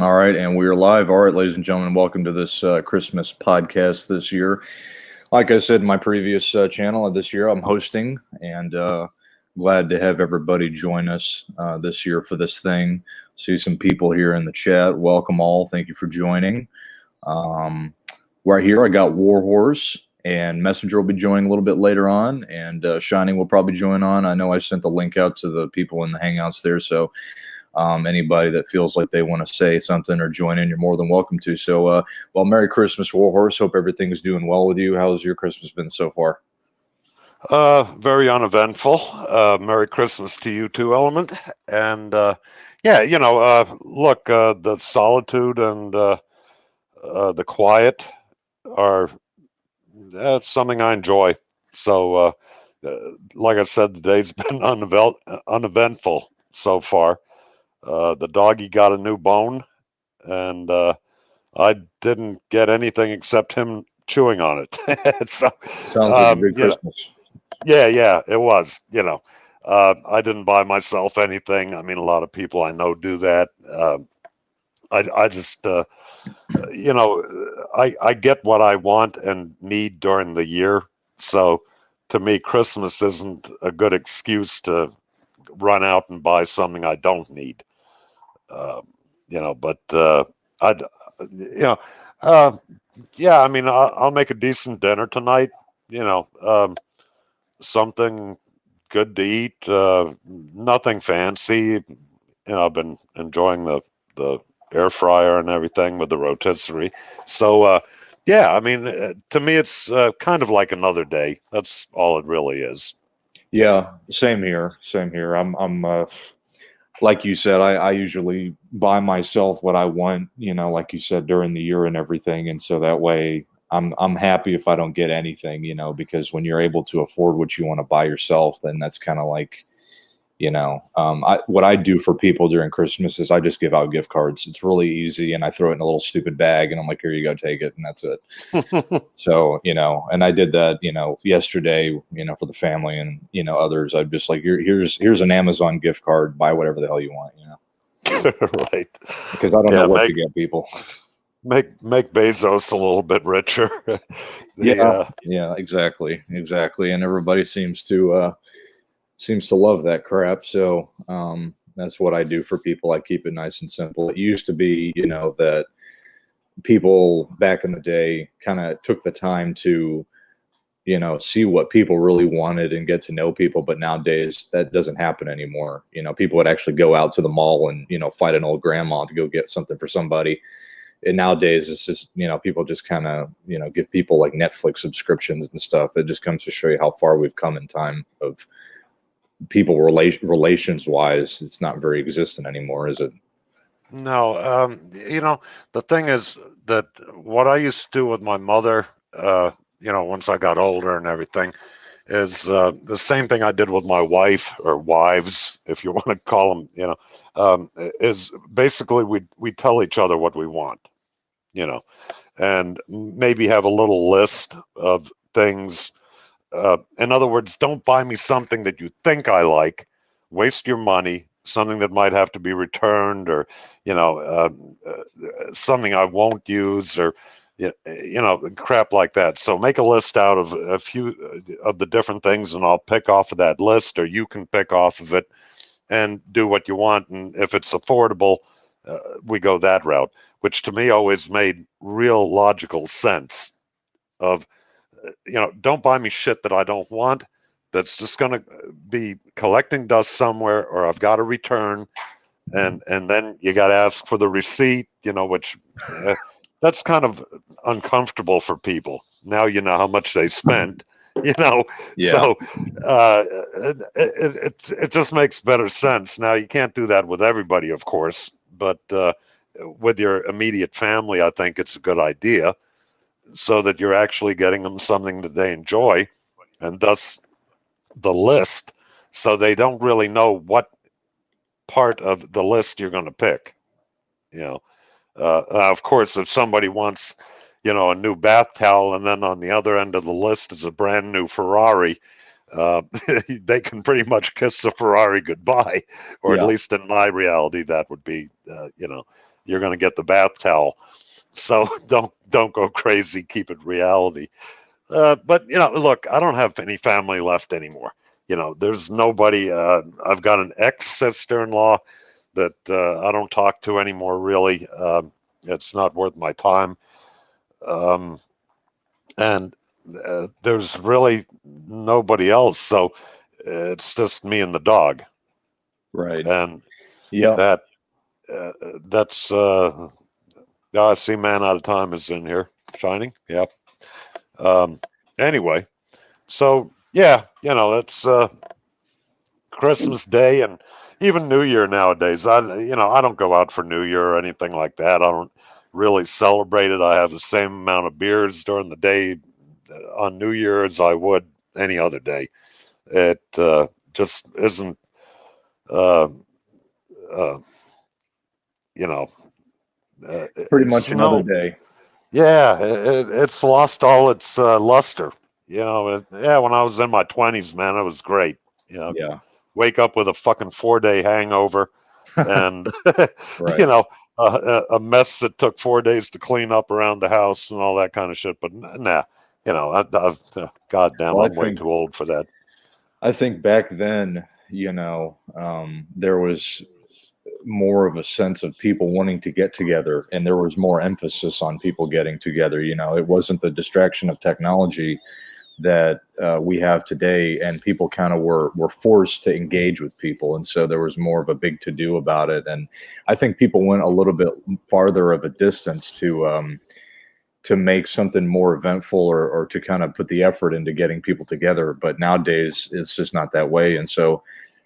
All right, and we are live. All right, ladies and gentlemen, welcome to this Christmas podcast this year. Like I said in my previous channel, this year I'm hosting, and glad to have everybody join us this year for this thing. See some people here in the chat. Welcome all. Thank you for joining. Um, right here, I got Warhorse and Messenger will be joining a little bit later on, and Shining will probably join on. I know I sent the link out to the people in the Hangouts there, so anybody that feels like they want to say something or join in, you're more than welcome to. So, well, Merry Christmas, Warhorse. Hope everything's doing well with you. How's your Christmas been so far? Very uneventful. Merry Christmas to you too, Element. And yeah, look, the solitude and the quiet are that's something I enjoy. So, like I said, the day's been uneventful so far. The doggy got a new bone, and I didn't get anything except him chewing on it. So, Sounds like a good Christmas. yeah, it was. I didn't buy myself anything. I mean, a lot of people I know do that. I just, I get what I want and need during the year. So, to me, Christmas isn't a good excuse to run out and buy something I don't need. But I, you know, yeah. I mean, I'll make a decent dinner tonight. You know. Something good to eat. Nothing fancy. I've been enjoying the air fryer and everything with the rotisserie. So yeah, I mean, to me, it's kind of like another day. That's all it really is. Yeah, same here. Same here. I'm like you said, I usually buy myself what I want, like you said, during the year and everything. And so that way I'm happy if I don't get anything, because when you're able to afford what you want to buy yourself, then that's kind of like, what I do for people during Christmas is I just give out gift cards. It's really easy. And I throw it in a little stupid bag and I'm like, here you go, take it. And that's it. So, and I did that, yesterday, for the family and, others. I'm just like, here's an Amazon gift card, buy whatever the hell you want, Right. because I don't know what to get people. Make Bezos a little bit richer. Yeah, exactly. And everybody seems to love that crap. So, that's what I do for people. I keep it nice and simple. It used to be, that people back in the day kind of took the time to see what people really wanted and get to know people. But nowadays that doesn't happen anymore. People would actually go out to the mall and, fight an old grandma to go get something for somebody. And nowadays it's just, people just kind of, give people like Netflix subscriptions and stuff. It just comes to show you how far we've come in time of people relations wise. It's not very existent anymore, is it? No, the thing is that what I used to do with my mother, once I got older and everything, is the same thing I did with my wife or wives, if you want to call them, is basically we tell each other what we want, and maybe have a little list of things. In other words, don't buy me something that you think I like, waste your money, something that might have to be returned, or something I won't use, or crap like that. So make a list out of a few of the different things, and I'll pick off of that list, or you can pick off of it and do what you want. And if it's affordable, we go that route, which to me always made real logical sense. Of don't buy me shit that I don't want, that's just going to be collecting dust somewhere, or I've got to return, and then you got to ask for the receipt, which that's kind of uncomfortable for people. Now you know how much they spent, Yeah. So it just makes better sense. Now you can't do that with everybody, of course, but with your immediate family, I think it's a good idea, so that you're actually getting them something that they enjoy, and thus the list, so they don't really know what part of the list you're going to pick. Of course, if somebody wants, a new bath towel, and then on the other end of the list is a brand new Ferrari, they can pretty much kiss the Ferrari goodbye, or at least in my reality, that would be, you're going to get the bath towel. So don't go crazy. Keep it reality. But look, I don't have any family left anymore. There's nobody. I've got an ex-sister-in-law that I don't talk to anymore. Really, it's not worth my time. And there's really nobody else. So it's just me and the dog. Right. And yeah, that's I see Man Out of Time is in here. Shining. Yep. Anyway, so yeah, that's Christmas Day and even New Year nowadays. I don't go out for New Year or anything like that. I don't really celebrate it. I have the same amount of beers during the day on New Year as I would any other day. It just isn't, pretty much another day. Yeah, it's lost all its luster. Yeah, when I was in my 20s, man, it was great. Yeah. Wake up with a fucking 4-day hangover and, Right. A mess that took 4 days to clean up around the house and all that kind of shit. But nah, goddamn, Well, I'm way too old for that. I think back then, there was more of a sense of people wanting to get together, and there was more emphasis on people getting together. It wasn't the distraction of technology that we have today, and people kind of were forced to engage with people, and so there was more of a big to do about it. And I think people went a little bit farther of a distance to make something more eventful, or to kind of put the effort into getting people together. But nowadays it's just not that way, and so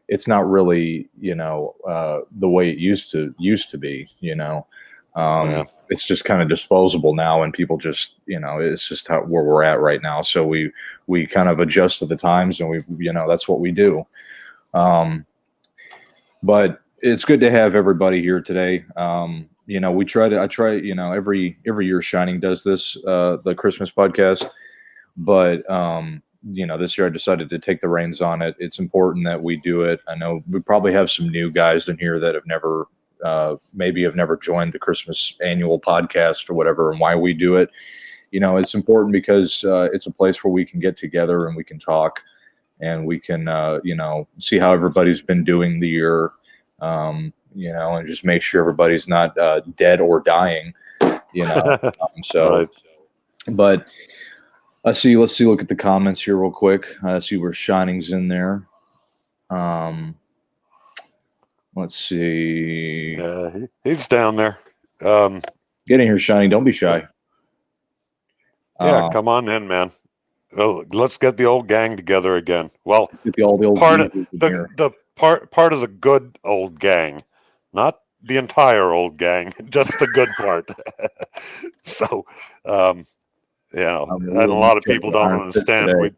it's not really the way it used to be. Yeah. It's just kind of disposable now, and people just it's just where we're at right now. So we kind of adjust to the times, and that's what we do. But it's good to have everybody here today. I try every year Shining does this the Christmas podcast, but this year I decided to take the reins on it. It's important that we do it. I know we probably have some new guys in here that have never joined the Christmas annual podcast or whatever, and why we do it. It's important because it's a place where we can get together and we can talk, and we can see how everybody's been doing the year, and just make sure everybody's not dead or dying. Right. But let's see, look at the comments here real quick. See where Shining's in there. Let's see. He's down there. Get in here, Shining. Don't be shy. Yeah, come on in, man. Well, let's get the old gang together again. Well, the old part of the good old gang, not the entire old gang, just the good part. So, and a lot of people don't understand.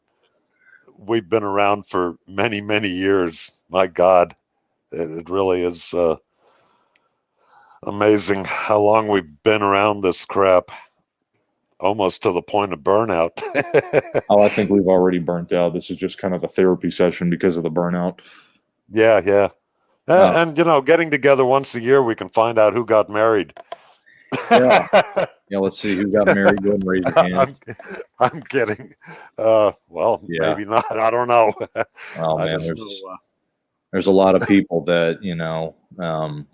We've been around for many, many years. My God, it really is amazing how long we've been around this crap. Almost to the point of burnout. I think we've already burnt out. This is just kind of a therapy session because of the burnout. Yeah. And getting together once a year, we can find out who got married. Yeah. Let's see who got married. Go ahead and raise your hand. I'm kidding. Maybe not. I don't know. Oh man, there's a lot of people that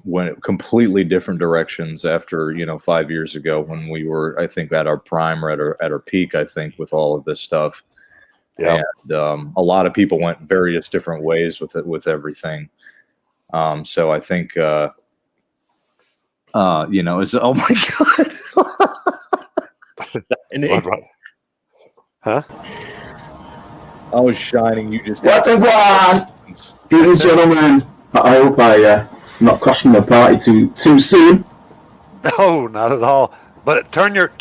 went completely different directions after 5 years ago, when we were, I think, at our prime or at our peak, I think, with all of this stuff. Yeah. And a lot of people went various different ways with everything. So I think oh my God. Huh? I was Shining. You just what's up, ladies and gentlemen. I hope I'm not crashing the party too soon. No, not at all. But turn your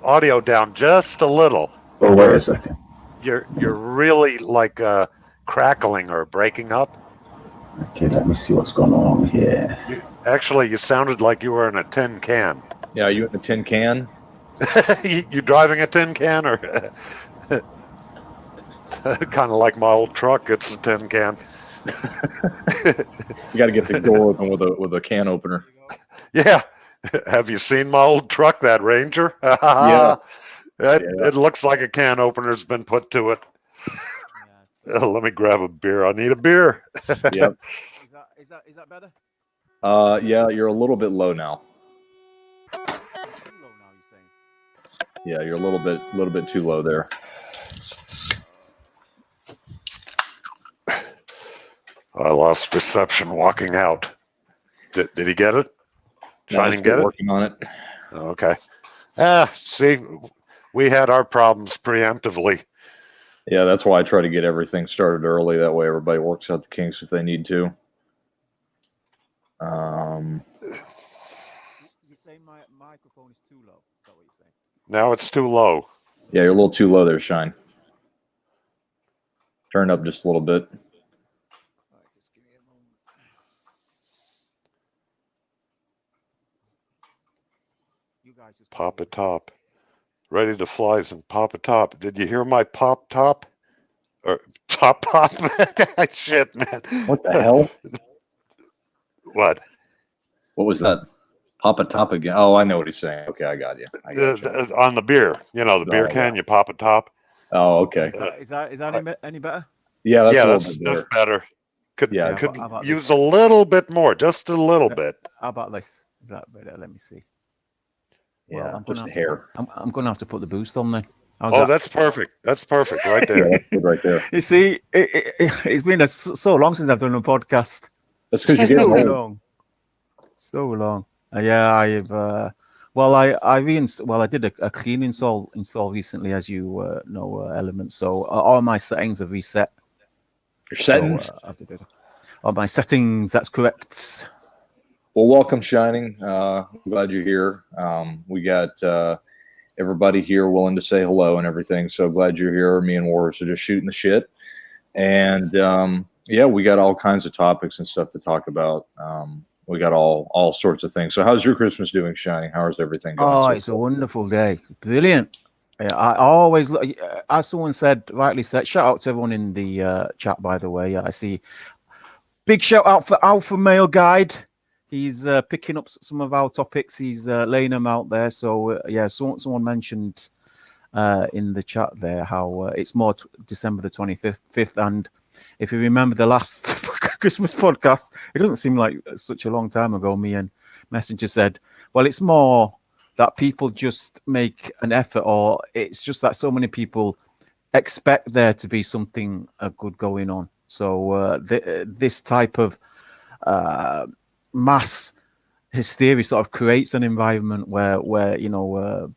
audio down just a little. Oh, wait a second. You're really like crackling or breaking up. Okay, let me see what's going on here. You sounded like you were in a tin can. Yeah, are you in a tin can? You driving a tin can, or kind of like my old truck? It's a tin can. You got to get the door open with a can opener. Yeah. Have you seen my old truck, that Ranger? Yeah. It looks like a can opener's been put to it. Let me grab a beer. I need a beer. Yep. Is that better? Yeah, you're a little bit low now. Too low now, you're saying? Yeah, you're a little bit too low there. I lost reception walking out. Did he get it? Shining get it? Working on it. Okay. See, we had our problems preemptively. Yeah, that's why I try to get everything started early. That way everybody works out the kinks if they need to. You're saying my microphone is too low. Is that what you're saying? Now it's too low. Yeah, you're a little too low there, Shine. Turn up just a little bit. All right, just give me a moment. You guys just Pop a top. Ready to flies and pop a top. Did you hear my pop top? Or pop? Shit, man. What the hell? What? What was that? Pop a top again. Oh, I know what he's saying. Okay, I got you. On the beer. You know, the beer can, you pop a top. Oh, okay. Is that any better? Yeah, that's better. Could use a little bit more, just a little bit. How about this? Is that better? Let me see. Yeah, well, just a hair. I'm going to have to put the boost on there. That's perfect. That's perfect right there. Yeah, that's good right there. You see, it's been so long since I've done a podcast. That's because you're getting old. So long. Yeah, I've. I did a clean install recently, as you know, Elements. So all my settings have reset. Your settings? So, I have to do all my settings. That's correct. Well, welcome, Shining. Glad you're here. We got everybody here willing to say hello and everything. So glad you're here. Me and Warriors are just shooting the shit. And yeah, we got all kinds of topics and stuff to talk about. We got all sorts of things. So how's your Christmas doing, Shining? How's everything going? Oh, it's a wonderful day. Brilliant. Yeah, I always, as someone said, rightly said, shout out to everyone in the chat, by the way. I see. Big shout out for Alpha Male Guide. He's picking up some of our topics. He's laying them out there. So, yeah, someone mentioned in the chat there how it's more December the 25th. And if you remember the last Christmas podcast, it doesn't seem like such a long time ago. Me and Messenger said, well, it's more that people just make an effort, or it's just that so many people expect there to be something good going on. So this type of mass hysteria sort of creates an environment where you know,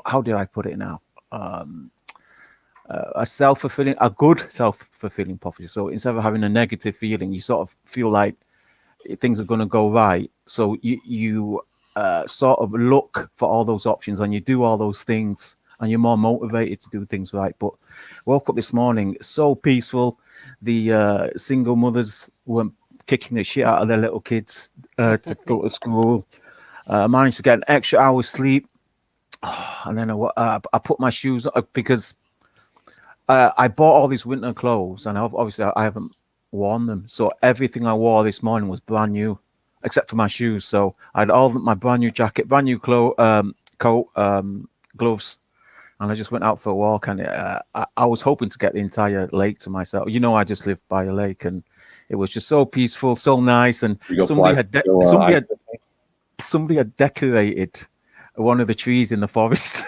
how did I put it now? A good self-fulfilling prophecy. So instead of having a negative feeling, you sort of feel like things are going to go right. So you sort of look for all those options and you do all those things and you're more motivated to do things right. But woke up this morning, so peaceful. The single mothers weren't kicking the shit out of their little kids to go to school. Managed to get an extra hour's sleep. And then I put my shoes on because I bought all these winter clothes and obviously I haven't worn them. So everything I wore this morning was brand new, except for my shoes. So I had all my brand new jacket, brand new coat, gloves, and I just went out for a walk. And I was hoping to get the entire lake to myself. You know, I just live by a lake, and it was just so peaceful, so nice. And somebody had decorated one of the trees in the forest.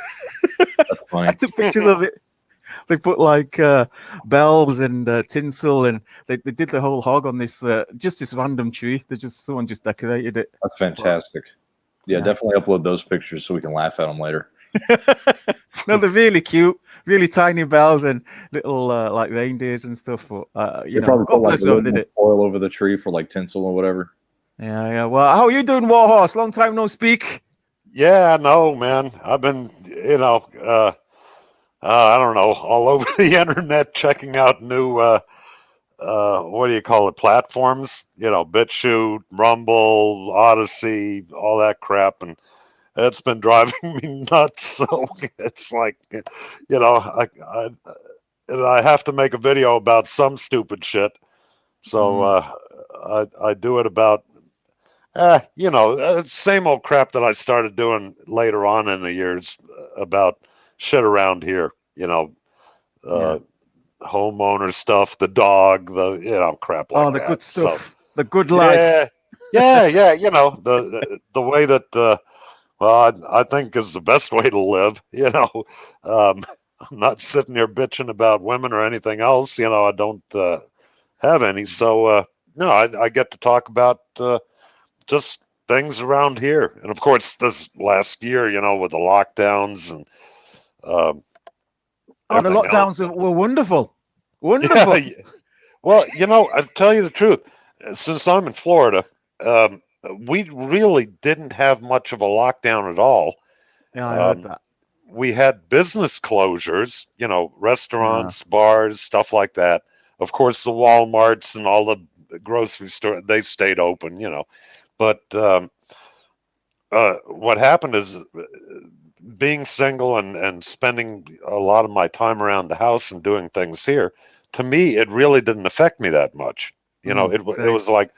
That's funny. I took pictures of it. They put like bells and tinsel, and they did the whole hog on this just this random tree. Someone just decorated it. That's fantastic. Yeah, definitely upload those pictures so we can laugh at them later. No, they're really cute, really tiny bells and little like reindeers and stuff. But you know, probably put like a oil over the tree for like tinsel or whatever. Yeah. Well, how are you doing, Warhorse? Long time no speak. Yeah, no, man. I've been, you know, I don't know, all over the internet checking out new, what do you call it, platforms? You know, BitChute, Rumble, Odyssey, all that crap, and it's been driving me nuts. So it's like, you know, I have to make a video about some stupid shit. So I do it about same old crap that I started doing later on in the years about shit around here. Homeowner stuff, the dog, crap like that. The good stuff, So, the good life. yeah. The way that I think is the best way to live. I'm not sitting here bitching about women or anything else. I don't have any. So no, I get to talk about just things around here. And of course, this last year, with the lockdowns and the everything lockdowns else. were wonderful. Wonderful. Yeah. Well, I'll tell you the truth. Since I'm in Florida, we really didn't have much of a lockdown at all. Yeah, I heard that. We had business closures, restaurants, bars, stuff like that. Of course, the Walmarts and all the grocery stores, they stayed open, But what happened is being single and spending a lot of my time around the house and doing things here, to me, it really didn't affect me that much. It was like,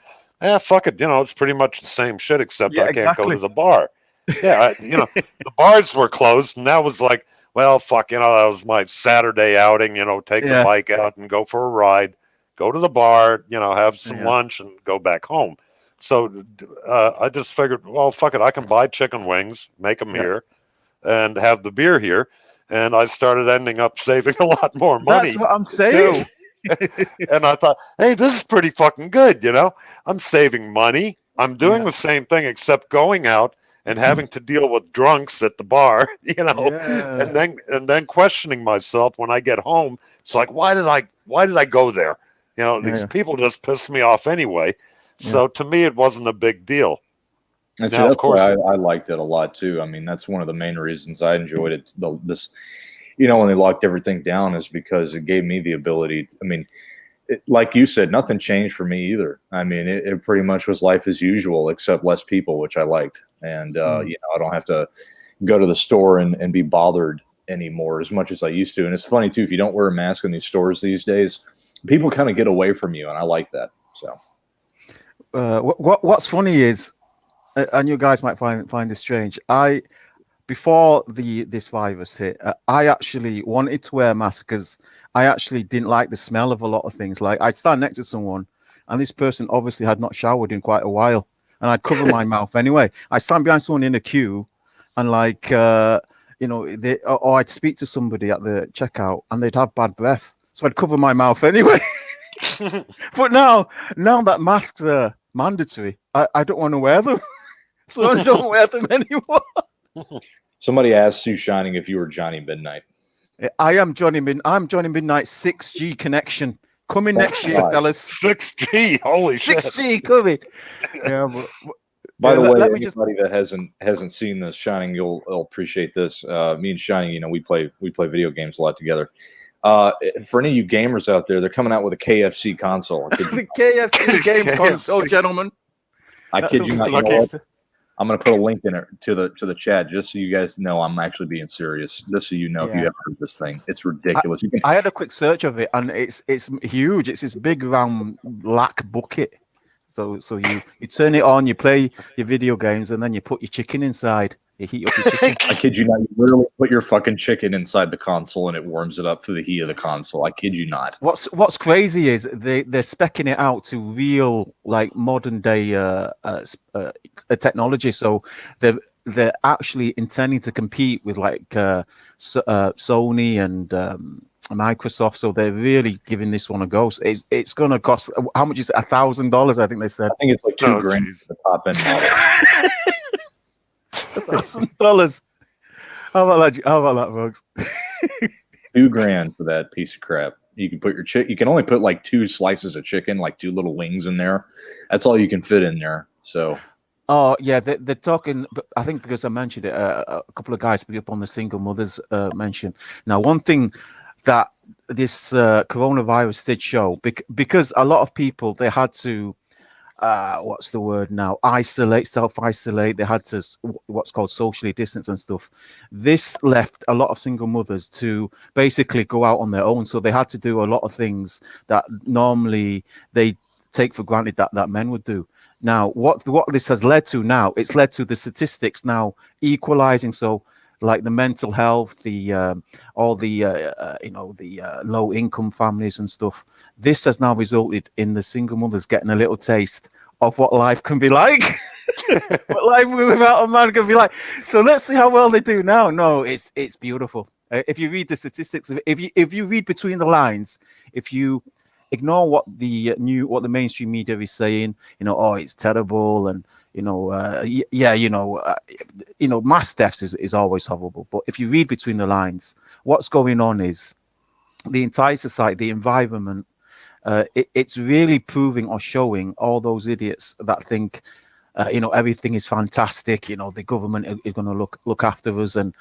fuck it. It's pretty much the same shit, except I can't go to the bar. Yeah, the bars were closed, and that was like, well, fuck, that was my Saturday outing, take the bike out and go for a ride, go to the bar, have some lunch and go back home. So I just figured, well, fuck it, I can buy chicken wings, make them here, and have the beer here. And I started ending up saving a lot more money. That's what I'm saying. And I thought, hey, this is pretty fucking good, I'm saving money. I'm doing the same thing, except going out and having to deal with drunks at the bar, and then questioning myself when I get home. It's like, why did I go there? These people just piss me off anyway. So to me, it wasn't a big deal. And so that's why I liked it a lot too. I mean, that's one of the main reasons I enjoyed it. When they locked everything down, is because it gave me the ability. Like you said, nothing changed for me either. I mean, it pretty much was life as usual, except less people, which I liked. And, I don't have to go to the store and be bothered anymore as much as I used to. And it's funny too, if you don't wear a mask in these stores these days, people kind of get away from you. And I like that. So what's funny is, and you guys might find this strange, before this virus hit, I actually wanted to wear a mask because I actually didn't like the smell of a lot of things. Like, I'd stand next to someone and this person obviously had not showered in quite a while, and I'd cover my mouth anyway. I'd stand behind someone in a queue and or I'd speak to somebody at the checkout and they'd have bad breath, so I'd cover my mouth anyway. But now that masks are mandatory, I don't want to wear them. So I don't wear them anymore. Somebody asked Sue Shining if you were Johnny Midnight. I am Johnny Midnight. I'm Johnny Midnight 6G connection coming next year, fellas. 6G, holy shit! 6G coming. By the way, anybody that hasn't seen this, Shining, you'll appreciate this. Me and Shining, we play video games a lot together. For any of you gamers out there, they're coming out with a KFC console. The KFC game console, gentlemen. I kid you not. I'm going to put a link in it to the chat just so you guys know I'm actually being serious. Just so you know, if you ever heard this thing, it's ridiculous. I had a quick search of it, and it's huge. It's this big round black bucket. So you turn it on, you play your video games, and then you put your chicken inside. You heat up your chicken. I kid you not. You literally put your fucking chicken inside the console, and it warms it up through the heat of the console. I kid you not. What's crazy is they're specking it out to real, like, modern day technology. So they're actually intending to compete with like Sony and Microsoft. So they're really giving this one a go. So it's going to cost, how much is it? $1,000, I think they said. I think it's like $2,000 for the top end model. $1,000. How about that, folks? $2,000 for that piece of crap. You can put your you can only put like 2 slices of chicken, like 2 little wings in there. That's all you can fit in there. So. Oh yeah, they're talking. I think because I mentioned it, a couple of guys put up on the single mothers mention. Now, one thing that this coronavirus did show, because a lot of people, they had to. What's the word now? Self-isolate. They had to what's called socially distance and stuff. This left a lot of single mothers to basically go out on their own. So they had to do a lot of things that normally they take for granted that men would do. Now, what this has led to now, it's led to the statistics now equalizing. So, like the mental health, the all the the low income families and stuff. This has now resulted in the single mothers getting a little taste of what life can be like. What life without a man can be like. So let's see how well they do now. No, it's beautiful. If you read the statistics, if you read between the lines, if you ignore what the mainstream media is saying, oh, it's terrible, and mass deaths is always horrible. But if you read between the lines, what's going on is the entire society, the environment, it's really proving or showing all those idiots that think everything is fantastic. The government is going to look after us, and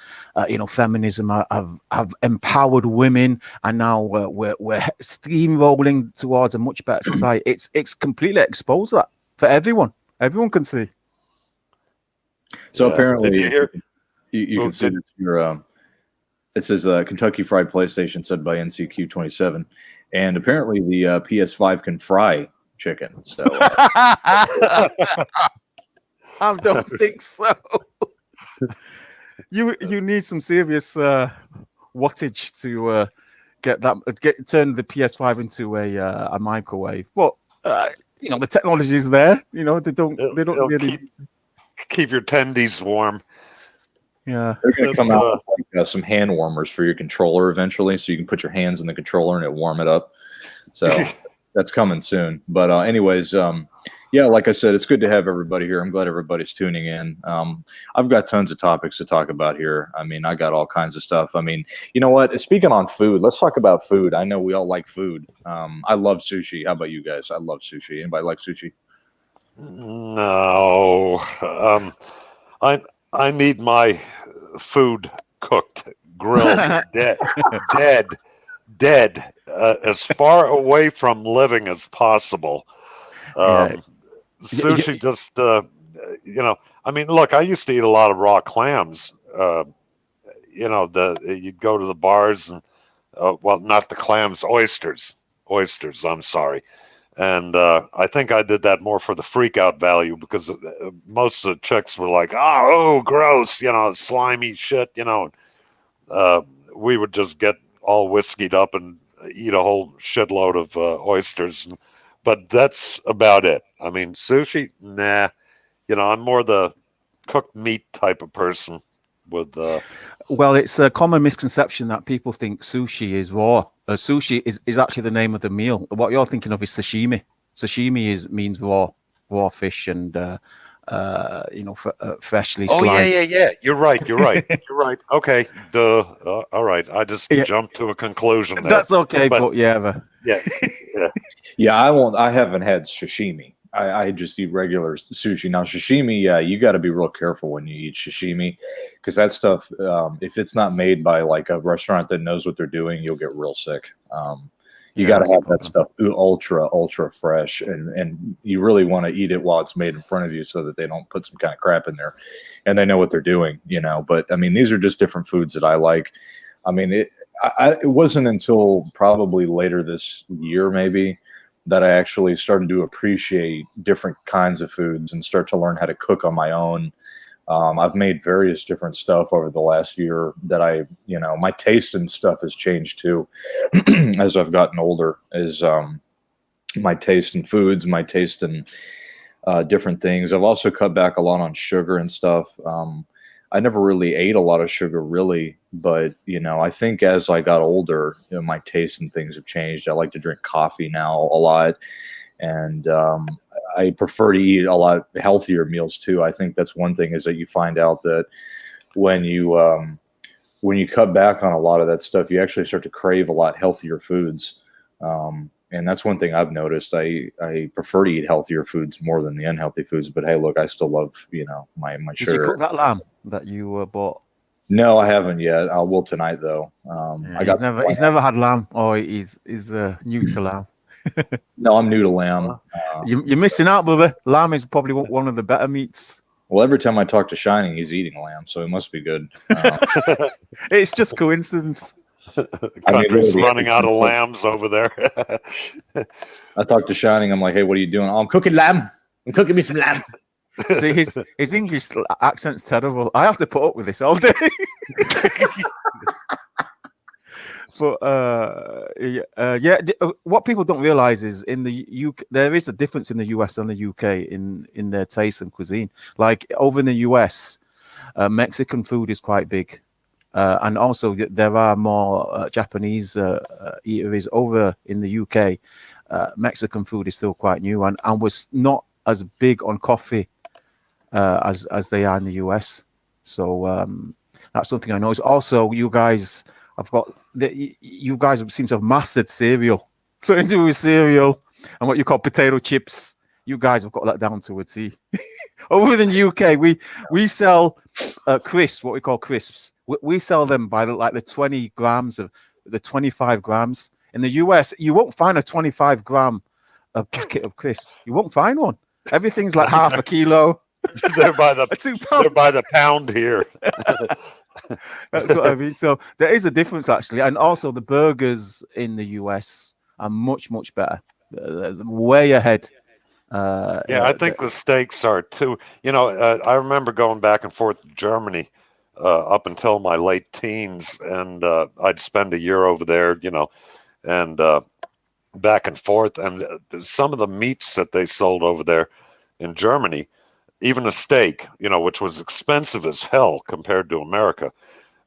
feminism have empowered women, and now we're steamrolling towards a much better society. It's completely exposed that for everyone. Everyone can see. So Yeah. apparently, Did you hear? you can see that your it says Kentucky Fried PlayStation said by NCQ 27, and apparently the PS5 can fry chicken. So I don't think so. You need some serious wattage to turn the PS5 into a microwave. But the technology is there. They don't really keep your tendies warm. Yeah. they're going to come That's, out with like, some hand warmers for your controller eventually, so you can put your hands in the controller and it warm it up. So that's coming soon. But anyways, yeah, like I said, it's good to have everybody here. I'm glad everybody's tuning in. I've got tons of topics to talk about here. I mean, I got all kinds of stuff. I mean, you know what? Speaking on food, let's talk about food. I know we all like food. I love sushi. How about you guys? I love sushi. Anybody like sushi? No, I need my food cooked, grilled, dead, as far away from living as possible. Sushi just, I mean, look, I used to eat a lot of raw clams. You'd go to the bars and, well, not the clams, oysters, I'm sorry. And I think I did that more for the freak out value, because most of the chicks were like, oh, gross, slimy shit, we would just get all whiskeyed up and eat a whole shitload of oysters. But that's about it. I mean, sushi, nah. I'm more the cooked meat type of person with... Well, it's a common misconception that people think sushi is raw. Sushi is actually the name of the meal. What you're thinking of is sashimi. Sashimi means raw fish and freshly sliced. Yeah. You're right. Okay. All right. I just jumped to a conclusion there. That's okay, but yeah. I haven't had sashimi. I just eat regular sushi. Now, sashimi, yeah, you got to be real careful when you eat sashimi, because that stuff, if it's not made by like a restaurant that knows what they're doing, you'll get real sick. You got to have that stuff ultra fresh, and you really want to eat it while it's made in front of you, so that they don't put some kind of crap in there, and they know what they're doing, But I mean, these are just different foods that I like. I mean, it wasn't until probably later this year, maybe, that I actually started to appreciate different kinds of foods and start to learn how to cook on my own. I've made various different stuff over the last year that my taste in stuff has changed too as I've gotten older, is my taste in foods, my taste in different things. I've also cut back a lot on sugar and stuff. I never really ate a lot of sugar, really, but I think as I got older, my taste in things have changed. I like to drink coffee now a lot, and I prefer to eat a lot healthier meals too. I think that's one thing, is that you find out that when you cut back on a lot of that stuff, you actually start to crave a lot healthier foods. And that's one thing I've noticed. I prefer to eat healthier foods more than the unhealthy foods. But hey, look, I still love, my sugar. Did you cook that lamb that you bought? No, I haven't yet. I will tonight though. He's never had lamb, or he's new to lamb. No, I'm new to lamb. You're missing out, brother. Lamb is probably one of the better meats. Well, every time I talk to Shining, he's eating lamb, so it must be good. It's just coincidence. Country's running out of lambs over there. I talked to Shining. I'm like, hey, what are you doing? Oh, I'm cooking lamb. I'm cooking me some lamb. See, his English accent's terrible. I have to put up with this all day. But what people don't realize is in the UK there is a difference in the US and the UK in their taste and cuisine. Like over in the US, Mexican food is quite big, and also there are more Japanese eateries over in the UK. Mexican food is still quite new, and was not as big on coffee as they are in the US. So that's something I noticed. Also, you guys. You guys seem to have mastered cereal. So into with cereal and what you call potato chips, you guys have got that down to a T. Over in the UK, we sell crisps, what we call crisps. We sell them by the 20 grams of the 25 grams. In the US, you won't find a 25 gram packet of crisps. You won't find one. Everything's like half a kilo. They're by the £2. they're by the pound here. That's what I mean. So there is a difference actually, and also the burgers in the US are much better, way ahead. I think the steaks are too. I remember going back and forth to Germany up until my late teens, and I'd spend a year over there, and back and forth. And some of the meats that they sold over there in Germany, even a steak, which was expensive as hell compared to America.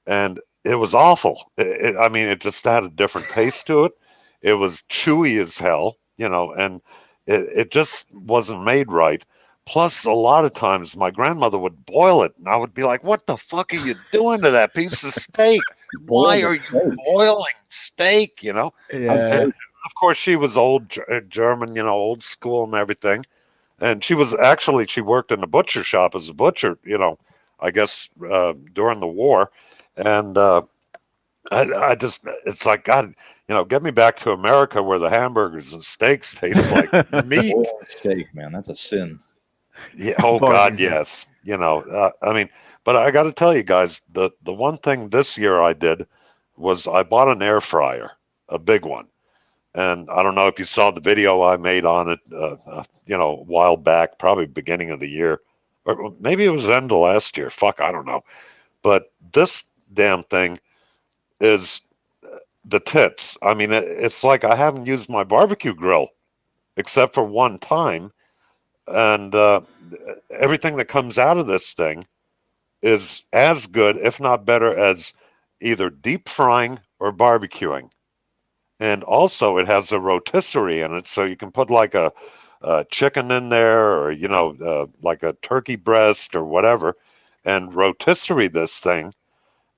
And it was awful. It just had a different taste to it. It was chewy as hell, and it just wasn't made right. Plus, a lot of times my grandmother would boil it, and I would be like, what the fuck are you doing to that piece of steak? Why are you boiling steak, Yeah. And of course, she was old German, old school and everything. And she worked in a butcher shop as a butcher, I guess during the war. And I just, it's like, God, get me back to America where the hamburgers and steaks taste like meat. Steak, man, that's a sin. Yeah. Oh God, yes. But I got to tell you guys, the one thing this year I did was I bought an air fryer, a big one. And I don't know if you saw the video I made on it, a while back, probably beginning of the year, or maybe it was the end of last year. Fuck, I don't know. But this damn thing is the tits. It's like I haven't used my barbecue grill except for one time. And everything that comes out of this thing is as good, if not better, as either deep frying or barbecuing. And also it has a rotisserie in it, so you can put like a chicken in there, or like a turkey breast or whatever, and rotisserie this thing.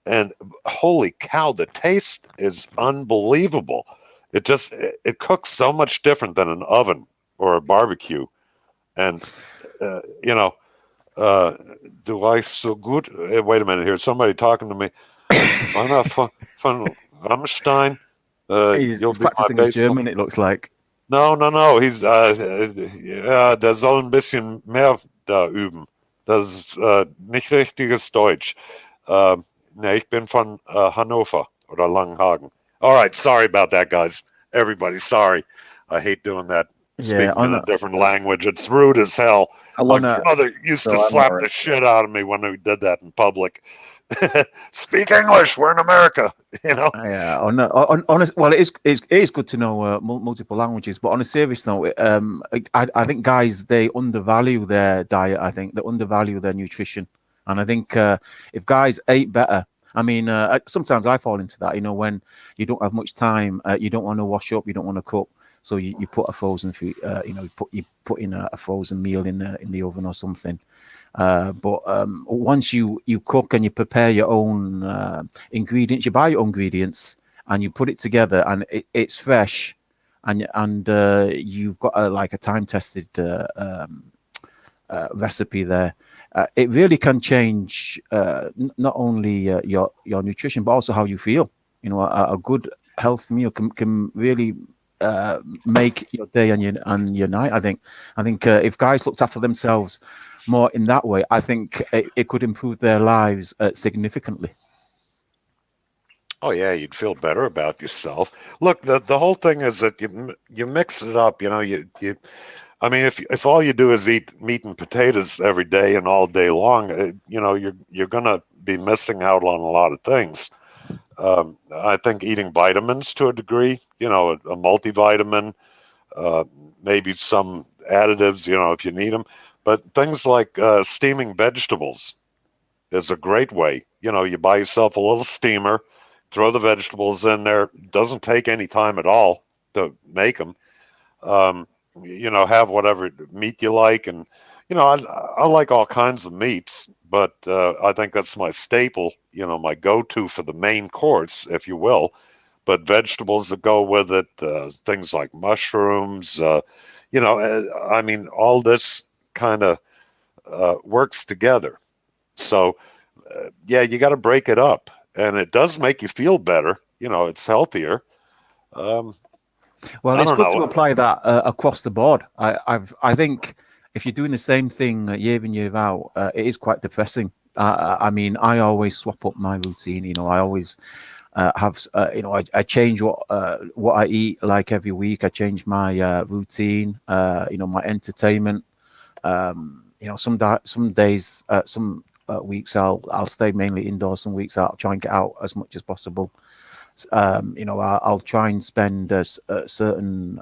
And holy cow, the taste is unbelievable. It cooks so much different than an oven or a barbecue. And do I so good? Wait a minute here. Somebody talking to me. Anna von Rammstein. He's practicing his German, it looks like. No. He's der soll ein bisschen mehr da üben. Das ist nicht richtiges Deutsch. Ich bin von Hannover oder Langenhagen. All right, sorry about that, guys. Everybody, sorry. I hate doing that. Speaking in a different language. It's rude as hell. My mother used to slap the shit out of me when we did that in public. Speak English. We're in America, Yeah. Well, it is good to know multiple languages. But on a serious note, I think guys, they undervalue their diet. I think they undervalue their nutrition, and I think if guys ate better. Sometimes I fall into that. When you don't have much time, you don't want to wash up, you don't want to cook. So you put a frozen food, you put in a frozen meal in the oven or something. But once you cook and you prepare your own ingredients, you buy your own ingredients and you put it together, and it's fresh, and you've got a time-tested recipe there. It really can change not only your nutrition but also how you feel. A good health meal can really make your day and your night. I think if guys looked after themselves more in that way, I think it could improve their lives significantly. Oh yeah, you'd feel better about yourself. Look, the whole thing is that you mix it up. I mean, if all you do is eat meat and potatoes every day and all day long, you're gonna be missing out on a lot of things. I think eating vitamins to a degree, a multivitamin, maybe some additives, if you need them, but things like steaming vegetables is a great way. You buy yourself a little steamer, throw the vegetables in there. Doesn't take any time at all to make them. Have whatever meat you like. And, I like all kinds of meats, but I think that's my staple, my go-to for the main course, if you will. But vegetables that go with it, things like mushrooms, I mean, all this kind of works together. So, yeah, you got to break it up. And it does make you feel better. It's healthier. Well, I it's don't good to know. apply that across the board. I think if you're doing the same thing year in year out, it is quite depressing. I mean, I always swap up my routine. I always have I change what I eat like every week. I change my routine. My entertainment. Some days, some weeks I'll stay mainly indoors. Some weeks I'll try and get out as much as possible. I'll try and spend certain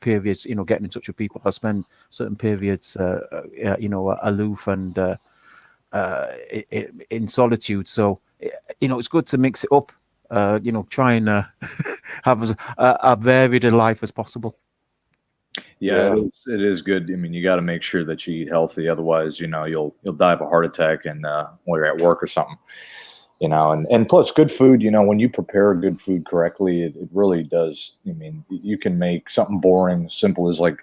periods, getting in touch with people. I spend certain periods, aloof and in solitude. So, it's good to mix it up. Try and have a varied life as possible. Yeah, it is good. I mean, you got to make sure that you eat healthy, otherwise, you'll die of a heart attack and while you're at work or something. And plus good food, when you prepare good food correctly, it really does. I mean, you can make something boring, simple as like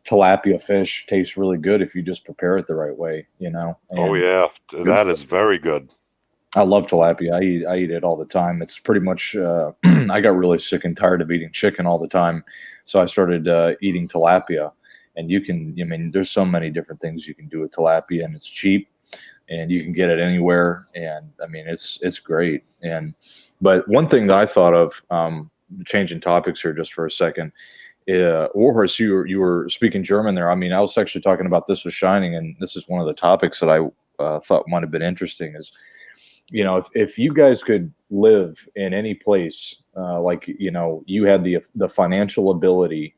tilapia fish tastes really good if you just prepare it the right way, Oh, yeah, that is very good. I love tilapia. I eat it all the time. It's pretty much, I got really sick and tired of eating chicken all the time. So I started eating tilapia, and there's so many different things you can do with tilapia, and it's cheap. And you can get it anywhere, and I mean it's great. But one thing that I thought of, changing topics here just for a second, Warhorse, you were speaking German there. I mean, I was actually talking about this with Shining, and this is one of the topics that I thought might have been interesting. Is if you guys could live in any place, like you had the financial ability,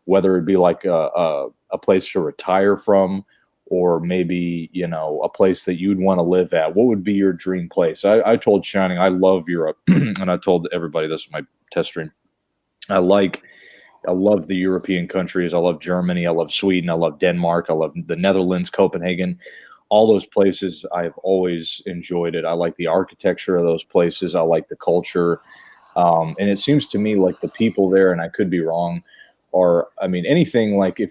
whether it be like a place to retire from, or maybe, a place that you'd want to live at, what would be your dream place? I told Shining, I love Europe. And I told everybody this is my test stream. I love the European countries. I love Germany. I love Sweden. I love Denmark. I love the Netherlands, Copenhagen, all those places. I've always enjoyed it. I like the architecture of those places. I like the culture. And it seems to me like the people there, and I could be wrong, anything like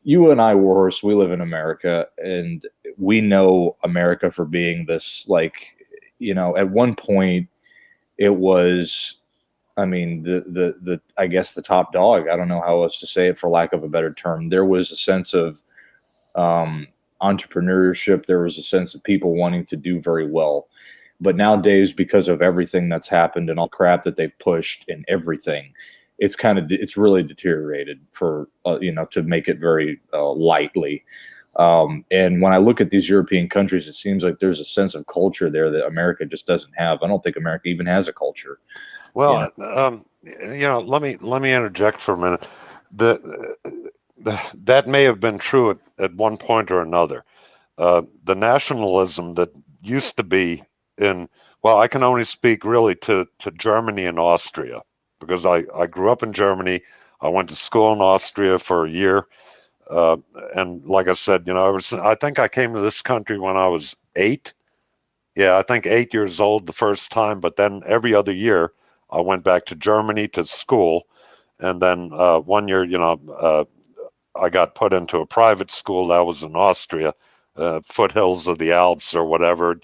you and I, Warhorse, we live in America, and we know America for being this, at one point it was, I guess the top dog. I don't know how else to say it, for lack of a better term. There was a sense of entrepreneurship. There was a sense of people wanting to do very well. But nowadays, because of everything that's happened and all crap that they've pushed and everything, it's really deteriorated for, to make it very lightly. And when I look at these European countries, it seems like there's a sense of culture there that America just doesn't have. I don't think America even has a culture. Well, let me interject for a minute. That may have been true at one point or another. The nationalism that used to be I can only speak really to Germany and Austria, because I grew up in Germany. I went to school in Austria for a year. And like I said, I think I came to this country when I was 8. Yeah, I think 8 years old the first time, but then every other year I went back to Germany to school. And then one year, I got put into a private school that was in Austria, foothills of the Alps or whatever,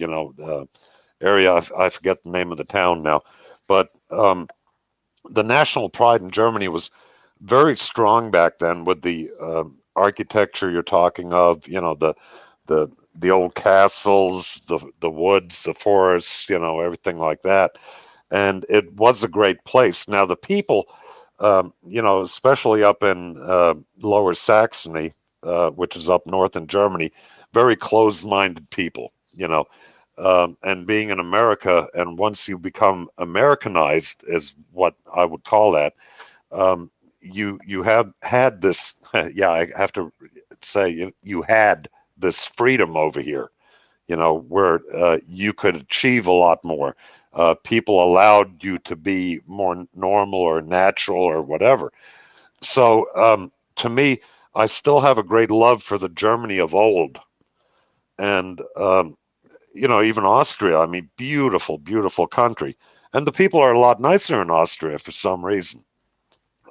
area. I forget the name of the town now. But the national pride in Germany was very strong back then, with the architecture you're talking of, the old castles, the woods, the forests, everything like that. And it was a great place. Now, the people especially up in Lower Saxony, which is up north in Germany, very closed-minded people, and being in America, and once you become Americanized, is what I would call that. You have had this, yeah, I have to say, you had this freedom over here, where you could achieve a lot more. People allowed you to be more normal or natural or whatever. So to me, I still have a great love for the Germany of old. And, even Austria, I mean, beautiful, beautiful country. And the people are a lot nicer in Austria for some reason.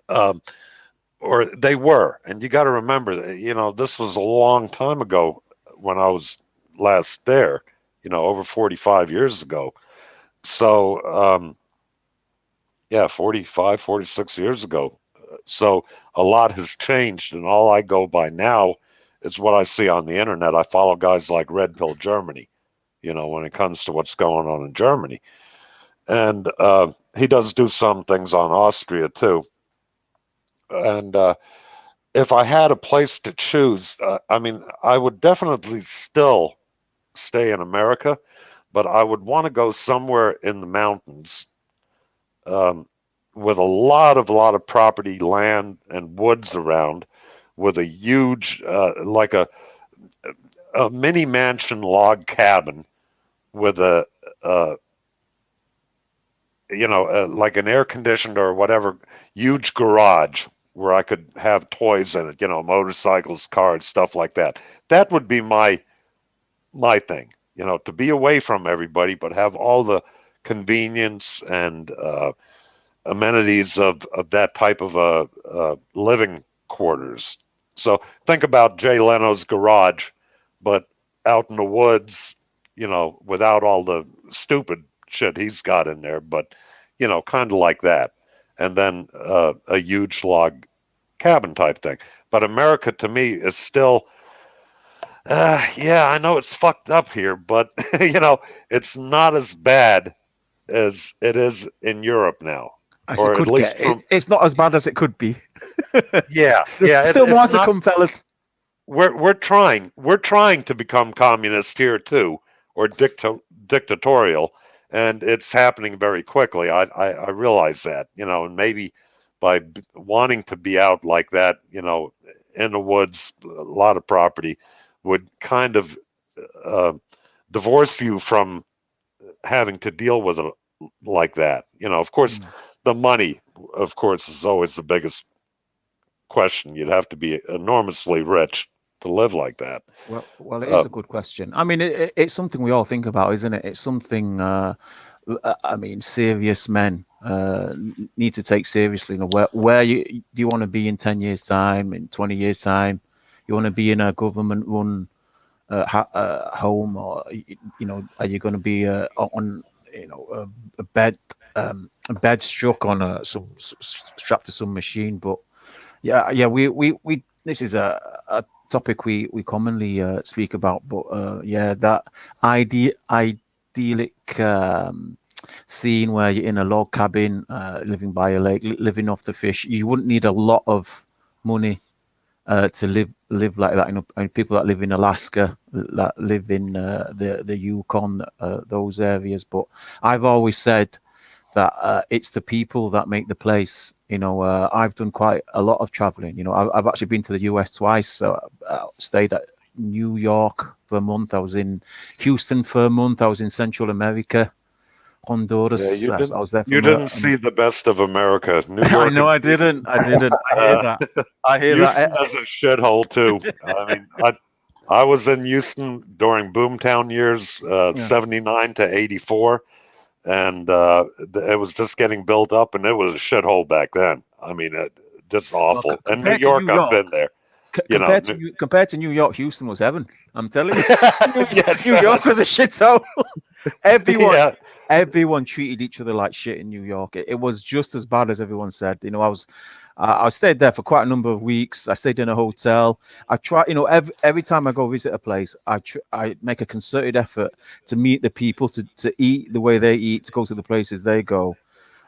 Or they were. And you got to remember that, this was a long time ago when I was last there, over 45 years ago. So, 45, 46 years ago. So a lot has changed, and all I go by now is what I see on the internet. I follow guys like Red Pill Germany, when it comes to what's going on in Germany. And he does do some things on Austria too. And if I had a place to choose, I would definitely still stay in America, but I would want to go somewhere in the mountains with a lot of property, land, and woods around, with a huge, like a mini mansion log cabin with like an air conditioned or whatever, huge garage where I could have toys in it, motorcycles, cars, stuff like that. That would be my thing, to be away from everybody, but have all the convenience and amenities of that type of living quarters. So think about Jay Leno's garage, but out in the woods, without all the stupid shit he's got in there, but, kind of like that. And then a huge log cabin type thing. But America to me is still, I know it's fucked up here, but, it's not as bad as it is in Europe now. Or at least it's not as bad as it could be. Yeah. Still more to come, fellas. We're trying to become communist here too, or dictatorial, and it's happening very quickly. I realize that, and maybe by wanting to be out like that, in the woods, a lot of property would kind of divorce you from having to deal with it like that. Of course, the money, of course, is always the biggest question. You'd have to be enormously rich to live like that. Well, it is a good question. I mean, it's something we all think about, isn't it? It's something, serious men need to take seriously. Where do you want to be in 10 years' time, in 20 years' time? You want to be in a government-run home, or, are you going to be on, a bed struck on strapped to some machine? But we this is a topic we commonly speak about. But that idyllic scene where you're in a log cabin, living by a lake, living off the fish. You wouldn't need a lot of money to live like that. And people that live in Alaska, that live in the Yukon, those areas. But I've always said that it's the people that make the place. I've done quite a lot of traveling. I've actually been to the US twice. So I stayed at New York for a month. I was in Houston for a month. I was in Central America, Honduras. Yeah, I was there. You didn't see the best of America. New York. I know I didn't. I hear that. I hear Houston that. is a shithole too. I was in Houston during boomtown years, 79 to 84. And it was just getting built up, and it was a shithole back then. I mean, just awful. Well, and New York, I've been there. Compared to New York, Houston was heaven. I'm telling you. Yes. New York was a shithole. Everyone treated each other like shit in New York. It was just as bad as everyone said. I stayed there for quite a number of weeks. I stayed in a hotel. I try, every time I go visit a place, I make a concerted effort to meet the people, to eat the way they eat, to go to the places they go.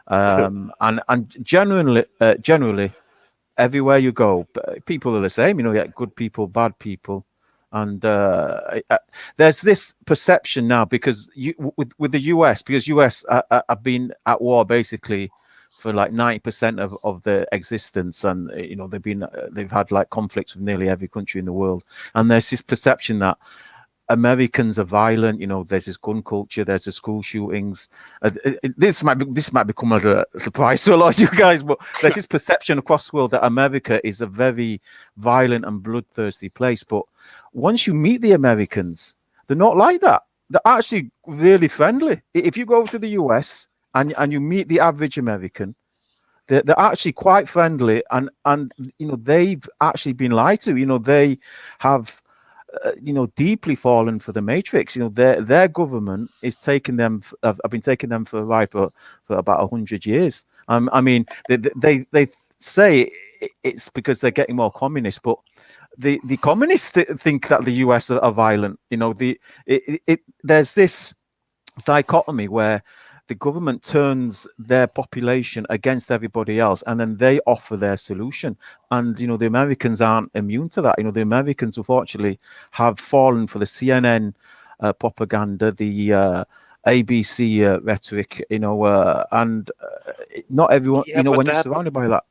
And generally, everywhere you go, people are the same. You know, you get good people, bad people, and there's this perception now because with the US, because US have been at war basically for like 90% of their existence, and you know they've had like conflicts with nearly every country in the world, and there's this perception that Americans are violent. You know, there's this gun culture, there's the school shootings. This might become as a surprise to a lot of you guys, but there's this perception across the world that America is a very violent and bloodthirsty place. But once you meet the Americans, they're not like that. They're actually really friendly. If you go to the US and you meet the average American, they're actually quite friendly, and you know they've actually been lied to. You know, they have deeply fallen for the matrix. You know, their government is taking them. I've been taking them for a ride for about 100 years. I mean, they say it's because they're getting more communist, but the communists think that the US are violent. You know, there's this dichotomy where the government turns their population against everybody else, and then they offer their solution. And, you know, the Americans aren't immune to that. You know, the Americans, unfortunately, have fallen for the CNN propaganda, the ABC rhetoric, you know, and not everyone, Yeah, you know, but when you're surrounded by that.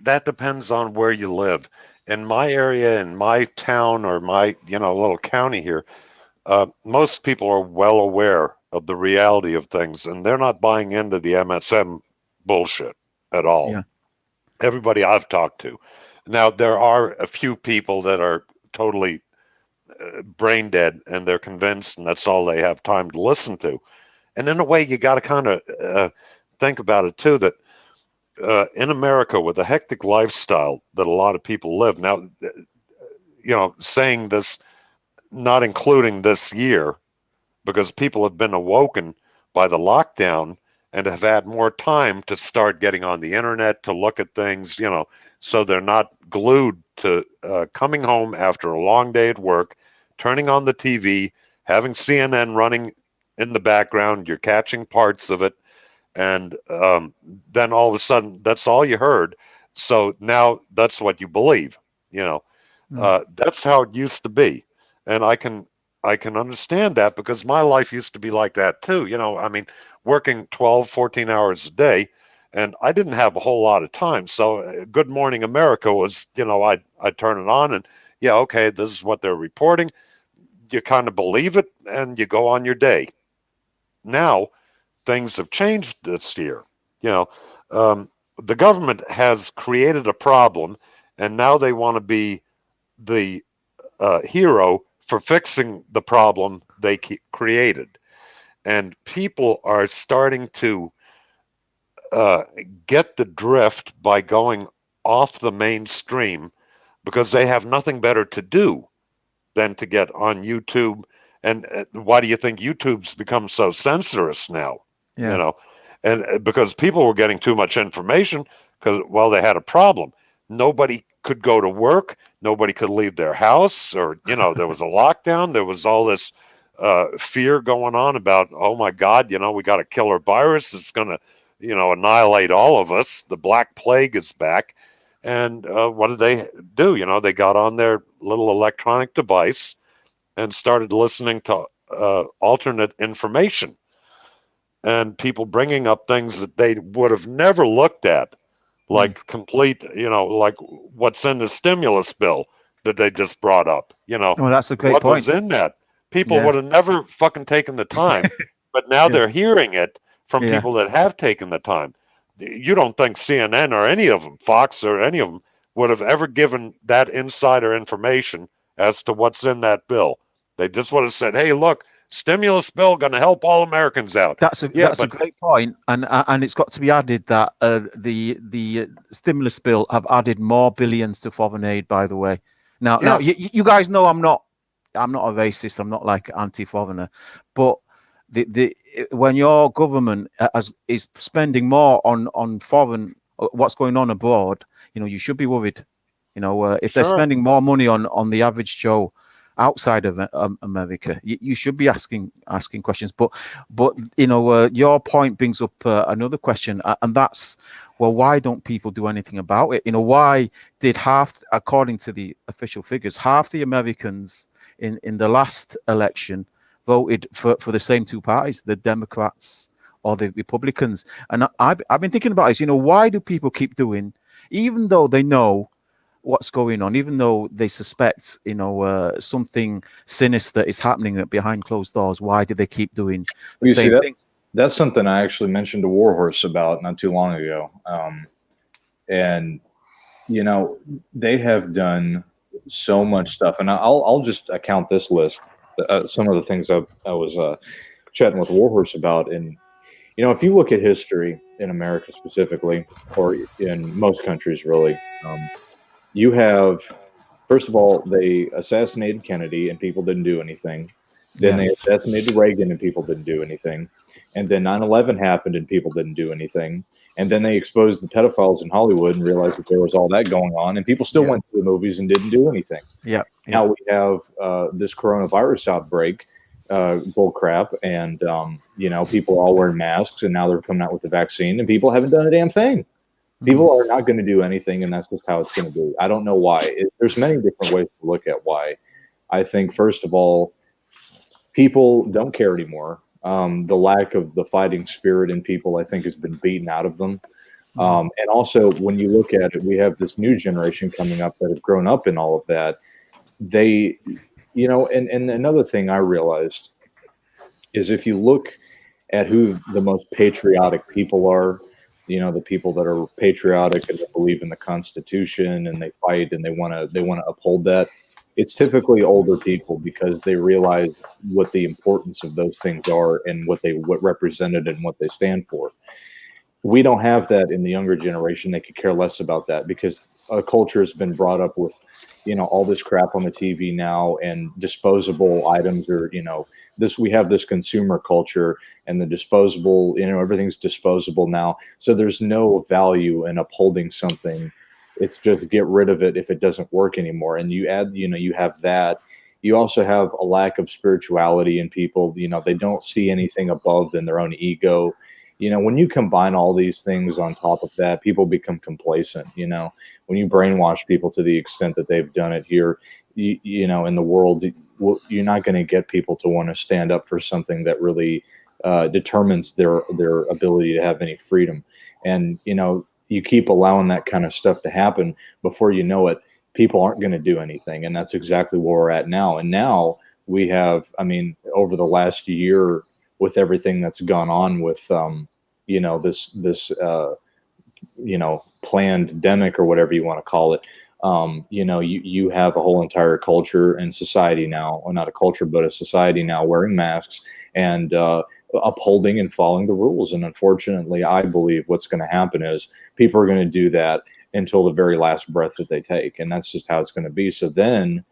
that depends on where you live. In my area, in my town, or my little county here, most people are well aware of the reality of things, and they're not buying into the MSM bullshit at all. Yeah. Everybody I've talked to. Now, there are a few people that are totally brain dead, and they're convinced, and that's all they have time to listen to. And in a way, you got to kind of think about it too, that in America, with the hectic lifestyle that a lot of people live now, saying this, not including this year, because people have been awoken by the lockdown and have had more time to start getting on the internet, to look at things, so they're not glued to coming home after a long day at work, turning on the TV, having CNN running in the background, you're catching parts of it, and then all of a sudden, that's all you heard. So now that's what you believe, That's how it used to be. And I can understand that, because my life used to be like that too. I mean, working 12, 14 hours a day, and I didn't have a whole lot of time. So Good Morning America was, I'd turn it on and, yeah, okay, this is what they're reporting. You kind of believe it and you go on your day. Now, things have changed this year. The government has created a problem, and now they want to be the hero for fixing the problem they created. And people are starting to get the drift by going off the mainstream, because they have nothing better to do than to get on YouTube. And why do you think YouTube's become so censorious now? Yeah. And because people were getting too much information, because, well, they had a problem. Nobody could go to work. Nobody could leave their house, or, there was a lockdown. There was all this fear going on about, oh my God, we got a killer virus. It's going to, annihilate all of us. The Black Plague is back. And what did they do? They got on their little electronic device and started listening to alternate information, and people bringing up things that they would have never looked at, like complete, like what's in the stimulus bill that they just brought up. Well, that's a great what point. was in that? People would have never fucking taken the time, but now they're hearing it from people that have taken the time. You don't think CNN or any of them, Fox or any of them, would have ever given that insider information as to what's in that bill. They just would have said, hey, look, stimulus bill going to help all Americans out. That's a great point, and it's got to be added that the stimulus bill have added more billions to foreign aid. By the way, now you guys know I'm not a racist. I'm not like anti-foreigner, but when your government is spending more on foreign, what's going on abroad, you should be worried. If they're spending more money on the average Joe, outside of America. You should be asking questions. But your point brings up another question, and that's, well, why don't people do anything about it? Why did according to the official figures, half the Americans in the last election voted for the same two parties, the Democrats or the Republicans? And I've been thinking about this. Why do people keep doing, even though they know what's going on, even though they suspect something sinister is happening behind closed doors? Why do they keep doing the same thing? That's something I actually mentioned to Warhorse about not too long ago. And they have done so much stuff, and I'll just account this list, some of the things I was chatting with Warhorse about. And if you look at history in America specifically, or in most countries really, you have, first of all, they assassinated Kennedy and people didn't do anything. Then they assassinated Reagan and people didn't do anything. And then 9/11 happened and people didn't do anything. And then they exposed the pedophiles in Hollywood and realized that there was all that going on, and people still went to the movies and didn't do anything. Now we have this coronavirus outbreak, bull crap, and people are all wearing masks, and now they're coming out with the vaccine, and people haven't done a damn thing. People are not going to do anything, and that's just how it's going to be. I don't know why. There's many different ways to look at why. I think, first of all, people don't care anymore. The lack of the fighting spirit in people, I think, has been beaten out of them. And also, when you look at it, we have this new generation coming up that have grown up in all of that. They, and another thing I realized is if you look at who the most patriotic people are, the people that are patriotic and they believe in the Constitution and they fight and they want to uphold that, it's typically older people, because they realize what the importance of those things are and what represented and what they stand for. We don't have that in the younger generation. They could care less about that, because a culture has been brought up with, all this crap on the TV now, and disposable items are, we have this consumer culture, and the disposable, everything's disposable now. So there's no value in upholding something. It's just get rid of it if it doesn't work anymore. And you add, you have that. You also have a lack of spirituality in people. They don't see anything above than their own ego. When you combine all these things on top of that, people become complacent. When you brainwash people to the extent that they've done it here, in the world, you're not going to get people to want to stand up for something that really determines their ability to have any freedom. And, you keep allowing that kind of stuff to happen, before you know it, people aren't going to do anything. And that's exactly where we're at now. And now we have, over the last year, with everything that's gone on with, this pandemic, or whatever you want to call it, you have a whole entire culture and society now, or not a culture, but a society now wearing masks and upholding and following the rules. And unfortunately, I believe what's going to happen is people are going to do that until the very last breath that they take. And that's just how it's going to be. So then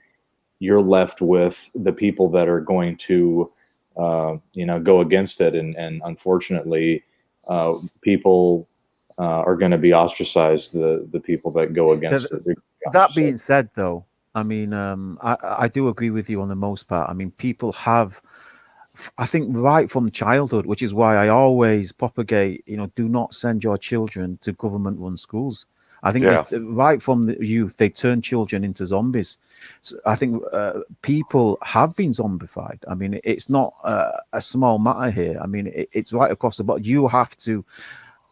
you're left with the people that are going to, go against it. And unfortunately, people are going to be ostracized. The people that go against it. That being said, though, I do agree with you on the most part. People have, I think, right from childhood, which is why I always propagate, do not send your children to government-run schools. I think right from the youth, they turn children into zombies. So I think people have been zombified. It's not a small matter here. It's right across the board. You have to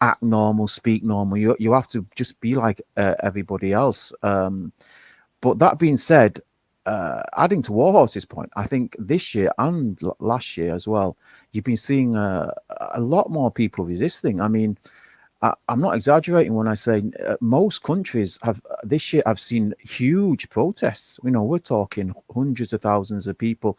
act normal, speak normal. You have to just be like everybody else. But that being said, adding to Warhorse's point, I think this year and last year as well, you've been seeing a lot more people resisting. I'm not exaggerating when I say most countries have this year. I've seen huge protests. We're talking hundreds of thousands of people.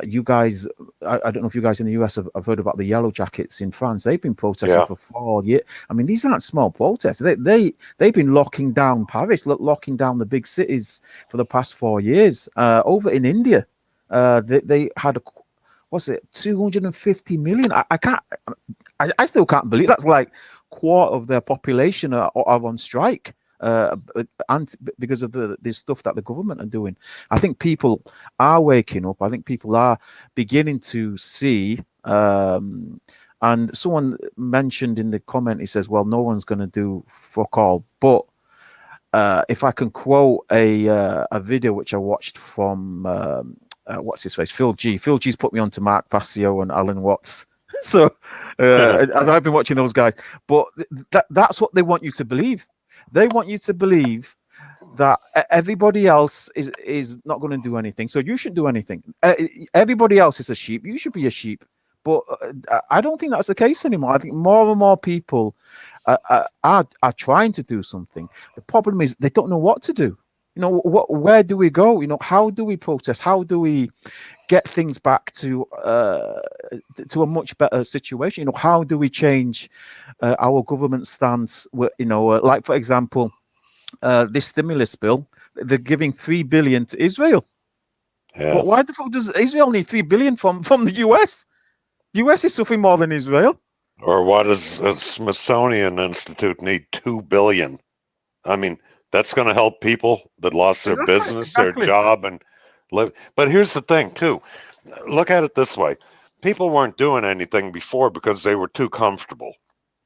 You guys, I don't know if you guys in the US have heard about the Yellow Jackets in France. They've been protesting for 4 years. These aren't small protests. They've been locking down Paris, locking down the big cities for the past 4 years. Over in India, they had 250 million. I still can't believe that's like quarter of their population are on strike and because of the stuff that the government are doing. I think people are waking up. I think people are beginning to see. And someone mentioned in the comment, he says, "Well, no one's going to do fuck all." But if I can quote a video which I watched from what's his face, Phil G. Phil G's put me on to Mark Passio and Alan Watts. So I've been watching those guys. But that's what they want you to believe. They want you to believe that everybody else is not going to do anything, so you shouldn't do anything. Everybody else is a sheep. You should be a sheep. But I don't think that's the case anymore. I think more and more people are trying to do something. The problem is they don't know what to do. You know, where do we go? You know, how do we protest? How do we get things back to a much better situation? You know, how do we change our government stance? You know, like for example, this stimulus bill, they're giving $3 billion to Israel. Yeah. But why the fuck does Israel need $3 billion from the US? The US is suffering more than Israel. Or why does the Smithsonian Institute need $2 billion? I mean, that's going to help people that lost their business, exactly. their job, and live. But here's the thing, too. Look at it this way. People weren't doing anything before because they were too comfortable.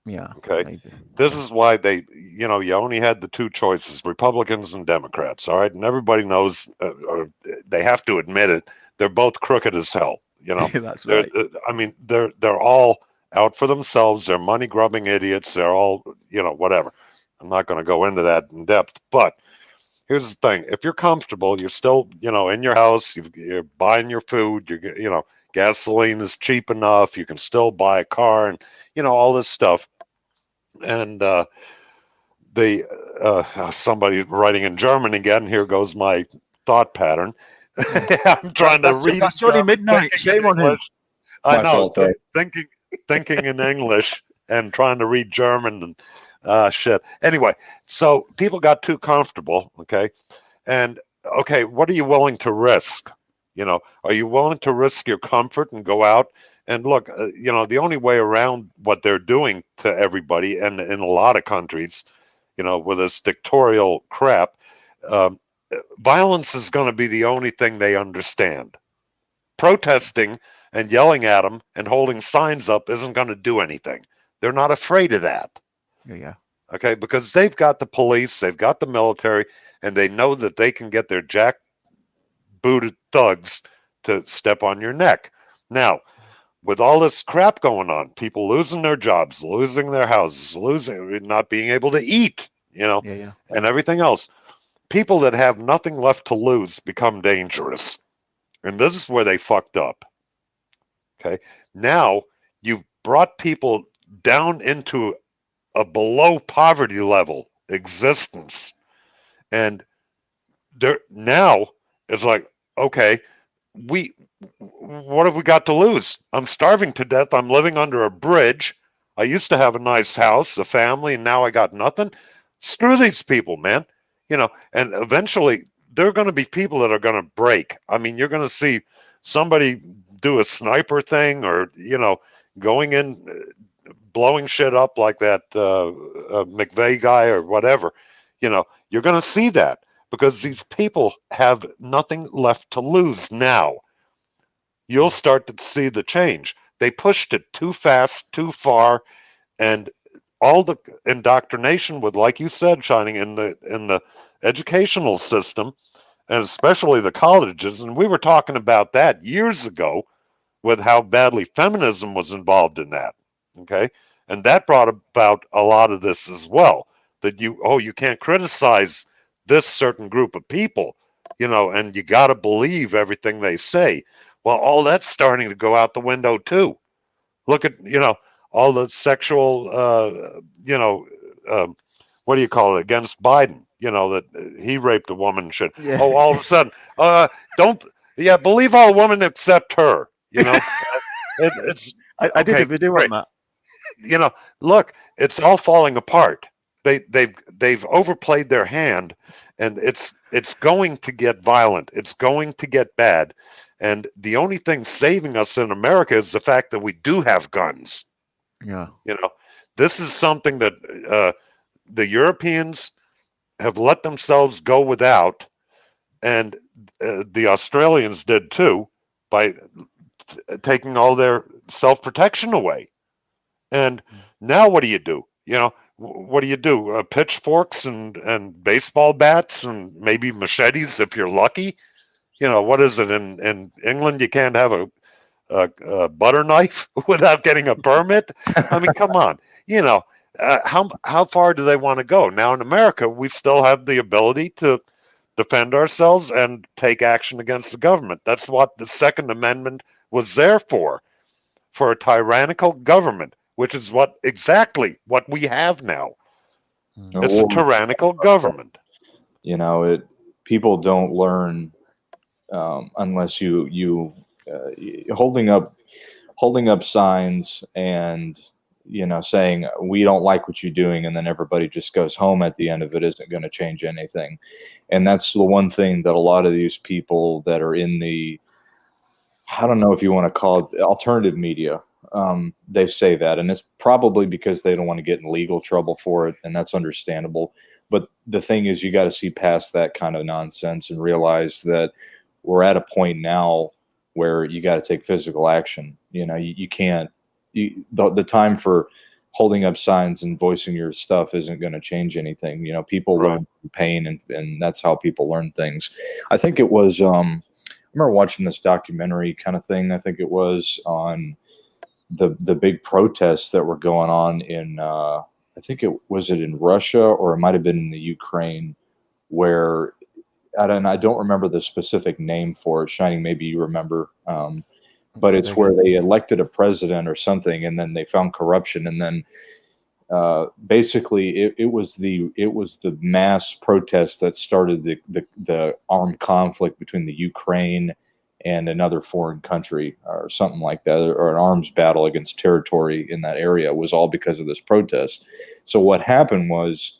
Yeah. Okay. Maybe. This is why they, you know, you only had the two choices, Republicans and Democrats. All right. And everybody knows, or they have to admit it, they're both crooked as hell. You know, That's right. I mean, they're all out for themselves. They're money grubbing idiots. They're all, you know, whatever. I'm not going to go into that in depth, but here's the thing. If you're comfortable, you're still, you know, in your house, you're buying your food, you know, gasoline is cheap enough. You can still buy a car and, you know, all this stuff. And somebody writing in German again, here goes my thought pattern. I'm trying to read. That's Johnny Midnight. Shame on him. I My know, fault, thinking in English and trying to read German and shit. Anyway, so people got too comfortable, okay? And okay, what are you willing to risk? You know, are you willing to risk your comfort and go out and look? You know, the only way around what they're doing to everybody, and in a lot of countries, you know, with this dictatorial crap, violence is going to be the only thing they understand. Protesting and yelling at them and holding signs up isn't going to do anything. They're not afraid of that. Yeah. Okay, because they've got the police, they've got the military, and they know that they can get their jack-booted thugs to step on your neck. Now, with all this crap going on, people losing their jobs, losing their houses, not being able to eat, you know, and everything else, people that have nothing left to lose become dangerous. And this is where they fucked up. Okay, now you've brought people down into a below poverty level existence, and they're now it's like, okay, what have we got to lose? I'm starving to death. I'm living under a bridge. I used to have a nice house, a family, and now I got nothing. Screw these people, man. You know, and eventually there are going to be people that are going to break. I mean, you're going to see somebody do a sniper thing, or, you know, going in, blowing shit up like that McVeigh guy or whatever. You know, you're going to see that because these people have nothing left to lose now. You'll start to see the change. They pushed it too fast, too far, and all the indoctrination with, like you said, Shining, in the educational system, and especially the colleges. And we were talking about that years ago with how badly feminism was involved in that. Okay. And that brought about a lot of this as well, that you can't criticize this certain group of people, you know, and you got to believe everything they say. Well, all that's starting to go out the window too. Look at, you know, all the sexual, you know, what do you call it, against Biden, you know, that he raped a woman and shit. Yeah. Oh, all of a sudden, believe all women except her, you know. I did a video on that. You know, look, it's all falling apart. They've overplayed their hand, and it's going to get violent. It's going to get bad. And the only thing saving us in America is the fact that we do have guns. Yeah. You know, this is something that the Europeans have let themselves go without, and the Australians did too, by taking all their self-protection away. And now what do? What do you do? Pitchforks and baseball bats and maybe machetes if you're lucky. What is it in England? You can't have a butter knife without getting a permit. I mean, come on. How far do they want to go? Now in America, we still have the ability to defend ourselves and take action against the government. That's what the Second Amendment was there for a tyrannical government, which is exactly what we have now. It's a tyrannical government. People don't learn unless you holding up signs and saying we don't like what you're doing, and then everybody just goes home at the end of it isn't going to change anything. And that's the one thing that a lot of these people that are in the, I don't know if you want to call it alternative media, they say that, and it's probably because they don't want to get in legal trouble for it, and that's understandable. But the thing is, you got to see past that kind of nonsense and realize that we're at a point now where you got to take physical action. You can't. The time for holding up signs and voicing your stuff isn't going to change anything. People Right. learn from pain, and that's how people learn things. I think it was. I remember watching this documentary kind of thing. I think it was on the big protests that were going on in. I think it in Russia, or it might have been in the Ukraine, where I don't remember the specific name for it. Shining, maybe you remember. But it's where they elected a president or something, and then they found corruption, and then basically it was the mass protests that started the armed conflict between the Ukraine and another foreign country or something like that, or an arms battle against territory in that area. It was all because of this protest. So what happened was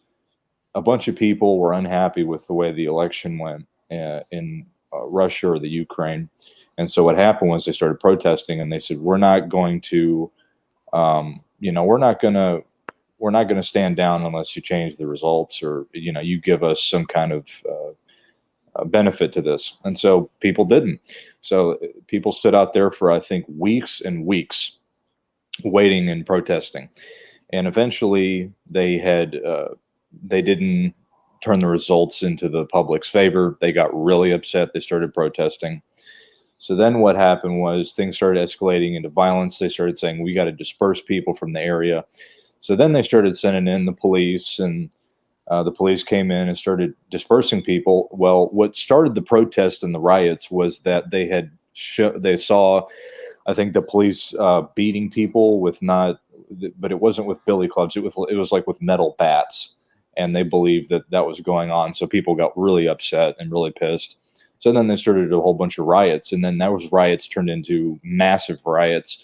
a bunch of people were unhappy with the way the election went in Russia or the Ukraine. And so what happened was they started protesting, and they said, we're not going to, we're not going to stand down unless you change the results, or, you give us some kind of benefit to this. And so people didn't. So people stood out there for, I think, weeks and weeks waiting and protesting. And eventually they didn't turn the results into the public's favor. They got really upset. They started protesting. So then what happened was things started escalating into violence. They started saying, we got to disperse people from the area. So then they started sending in the police, and the police came in and started dispersing people. Well, what started the protest and the riots was that they saw, I think, the police beating people with but it wasn't with billy clubs. It was like with metal bats, and they believed that was going on. So people got really upset and really pissed. So then they started a whole bunch of riots, and then those riots turned into massive riots.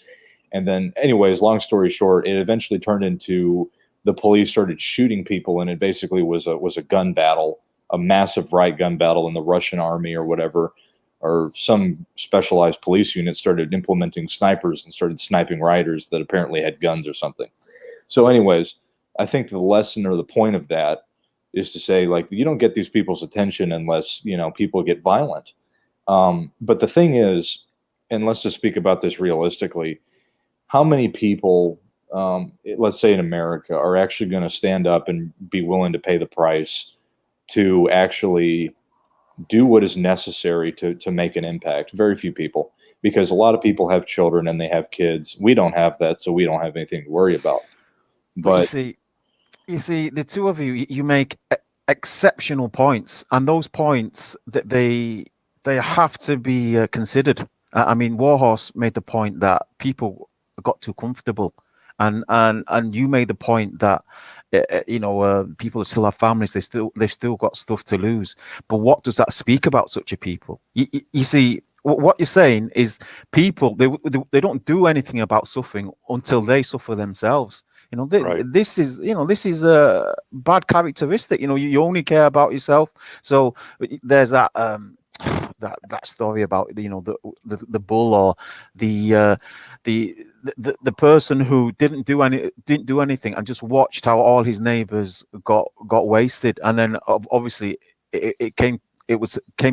And then, anyways, long story short, it eventually turned into the police started shooting people, and it basically was a gun battle, a massive riot gun battle, and the Russian army or whatever, or some specialized police unit started implementing snipers and started sniping rioters that apparently had guns or something. So anyways, I think the lesson or the point of that is to say, like, you don't get these people's attention unless, people get violent. But the thing is, and let's just speak about this realistically, how many people, let's say in America, are actually going to stand up and be willing to pay the price to actually do what is necessary to make an impact? Very few people, because a lot of people have children and they have kids. We don't have that, so we don't have anything to worry about. But you see, the two of you make exceptional points, and those points that they have to be considered. I mean, Warhorse made the point that people got too comfortable, and you made the point that people still have families. They've still got stuff to lose. But what does that speak about such a people? You see, what you're saying is people they don't do anything about suffering until they suffer themselves. Right. This is a bad characteristic. You only care about yourself. So there's that that story about the bull, or the the person who didn't do anything and just watched how all his neighbors got wasted, and then obviously it came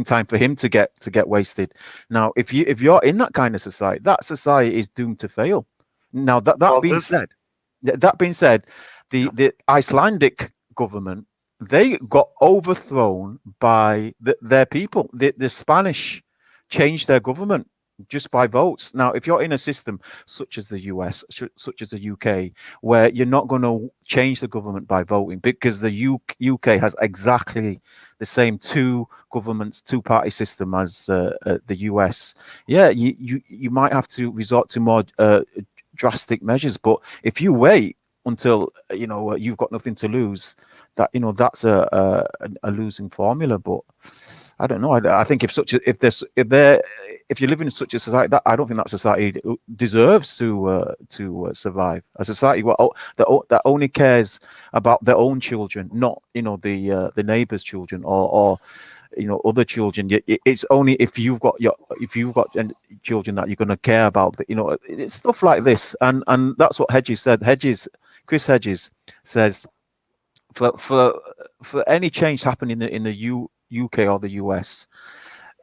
time for him to get wasted. Now, if you're in that kind of society, that society is doomed to fail. Now that being said, the Icelandic government, they got overthrown by their people. The Spanish changed their government just by votes. Now, if you're in a system such as the US, such as the UK, where you're not going to change the government by voting, because the UK has exactly the same two-party system as the US, you might have to resort to more drastic measures. But if you wait until you've got nothing to lose, that's a losing formula. But I don't know. I think if you live in such a society, I don't think that society deserves to survive. A society that only cares about their own children, not the neighbor's children or other children. It's only if you've got children that you're going to care about. It's stuff like this, and that's what Hedges said. Chris Hedges says, for any change happening in the UK or the US,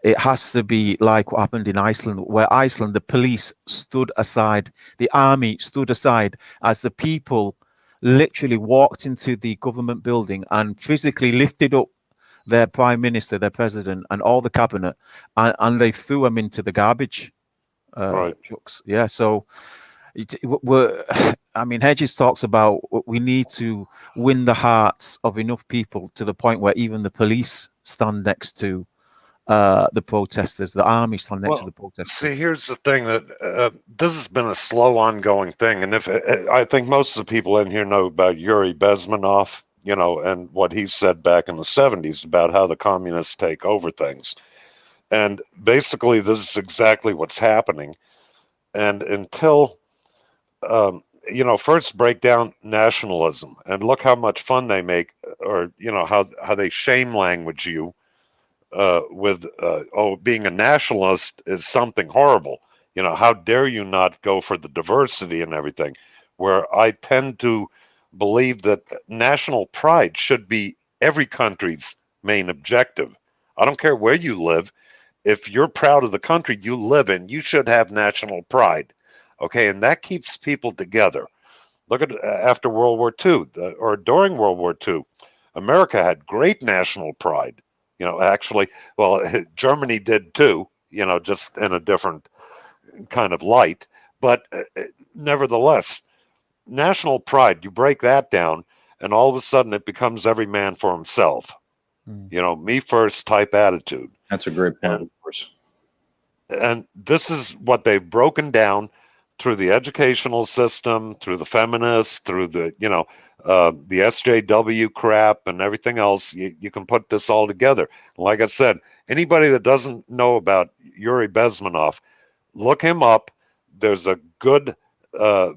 it has to be like what happened in Iceland, where Iceland, the police stood aside, the army stood aside as the people literally walked into the government building and physically lifted up their prime minister, their president, and all the cabinet, and they threw them into the garbage trucks. Yeah, so Hedges talks about we need to win the hearts of enough people to the point where even the police stand next to the protesters, the army stand next to the protesters. See, here's the thing, that this has been a slow ongoing thing, and I think most of the people in here know about Yuri Bezmenov, and what he said back in the 70s about how the communists take over things. And basically this is exactly what's happening. And until first break down nationalism and look how much fun they make, or how they shame language you with being a nationalist is something horrible. How dare you not go for the diversity and everything, where I tend to believe that national pride should be every country's main objective. I don't care where you live. If you're proud of the country you live in, you should have national pride. Okay, and that keeps people together. Look at after World War II or during World War II, America had great national pride. Actually, well, Germany did too, just in a different kind of light. But nevertheless, national pride, you break that down, and all of a sudden it becomes every man for himself. Me first type attitude. That's a great point, of course. And this is what they've broken down through the educational system, through the feminists, through the, the SJW crap and everything else. You can put this all together. Like I said, anybody that doesn't know about Yuri Bezmenov, look him up. There's a good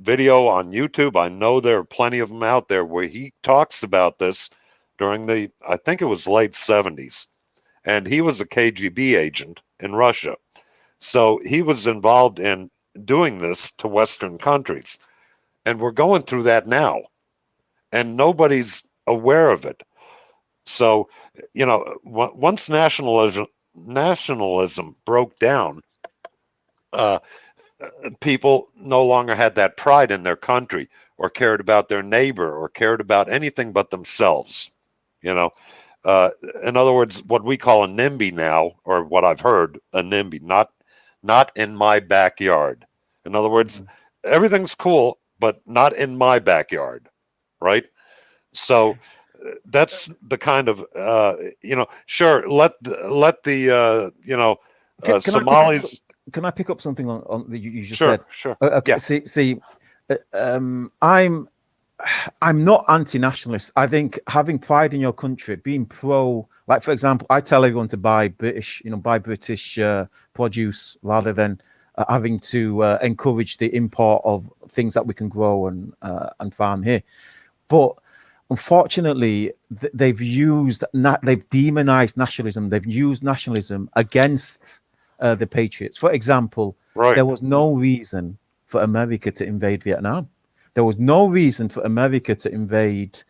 video on YouTube. I know there are plenty of them out there where he talks about this during I think it was late 70s. And he was a KGB agent in Russia. So he was involved in doing this to Western countries. And we're going through that now. And nobody's aware of it. So, once nationalism broke down, people no longer had that pride in their country or cared about their neighbor or cared about anything but themselves. In other words, what we call a NIMBY now, or what I've heard, a NIMBY, not in my backyard. In other words, everything's cool, but not in my backyard, right? So that's the kind of sure, let the Somalis. Can I pick up something on that you just sure, said? Sure. Okay. Yeah. I'm not anti-nationalist. I think having pride in your country, being pro, like for example, I tell everyone to buy British produce rather than having to encourage the import of things that we can grow and farm here. But unfortunately, they've demonized nationalism. They've used nationalism against the patriots. For example, right. There was no reason for America to invade Vietnam. There was no reason for America to invade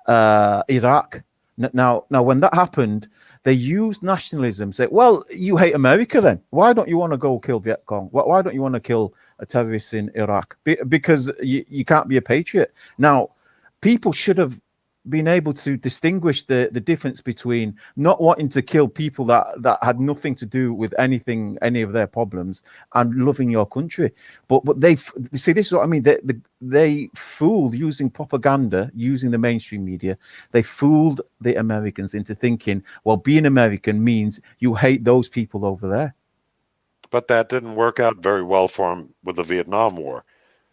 Iraq. Now, when that happened, they used nationalism. Say, well, you hate America, then why don't you want to go kill Viet Cong? Why don't you want to kill a terrorist in Iraq? Because you can't be a patriot. Now, people should have been able to distinguish the difference between not wanting to kill people that had nothing to do with any of their problems, and loving your country. But they see, this is what I mean. They fooled, using propaganda, using the mainstream media. They fooled the Americans into thinking, well, being American means you hate those people over there. But that didn't work out very well for them with the Vietnam War.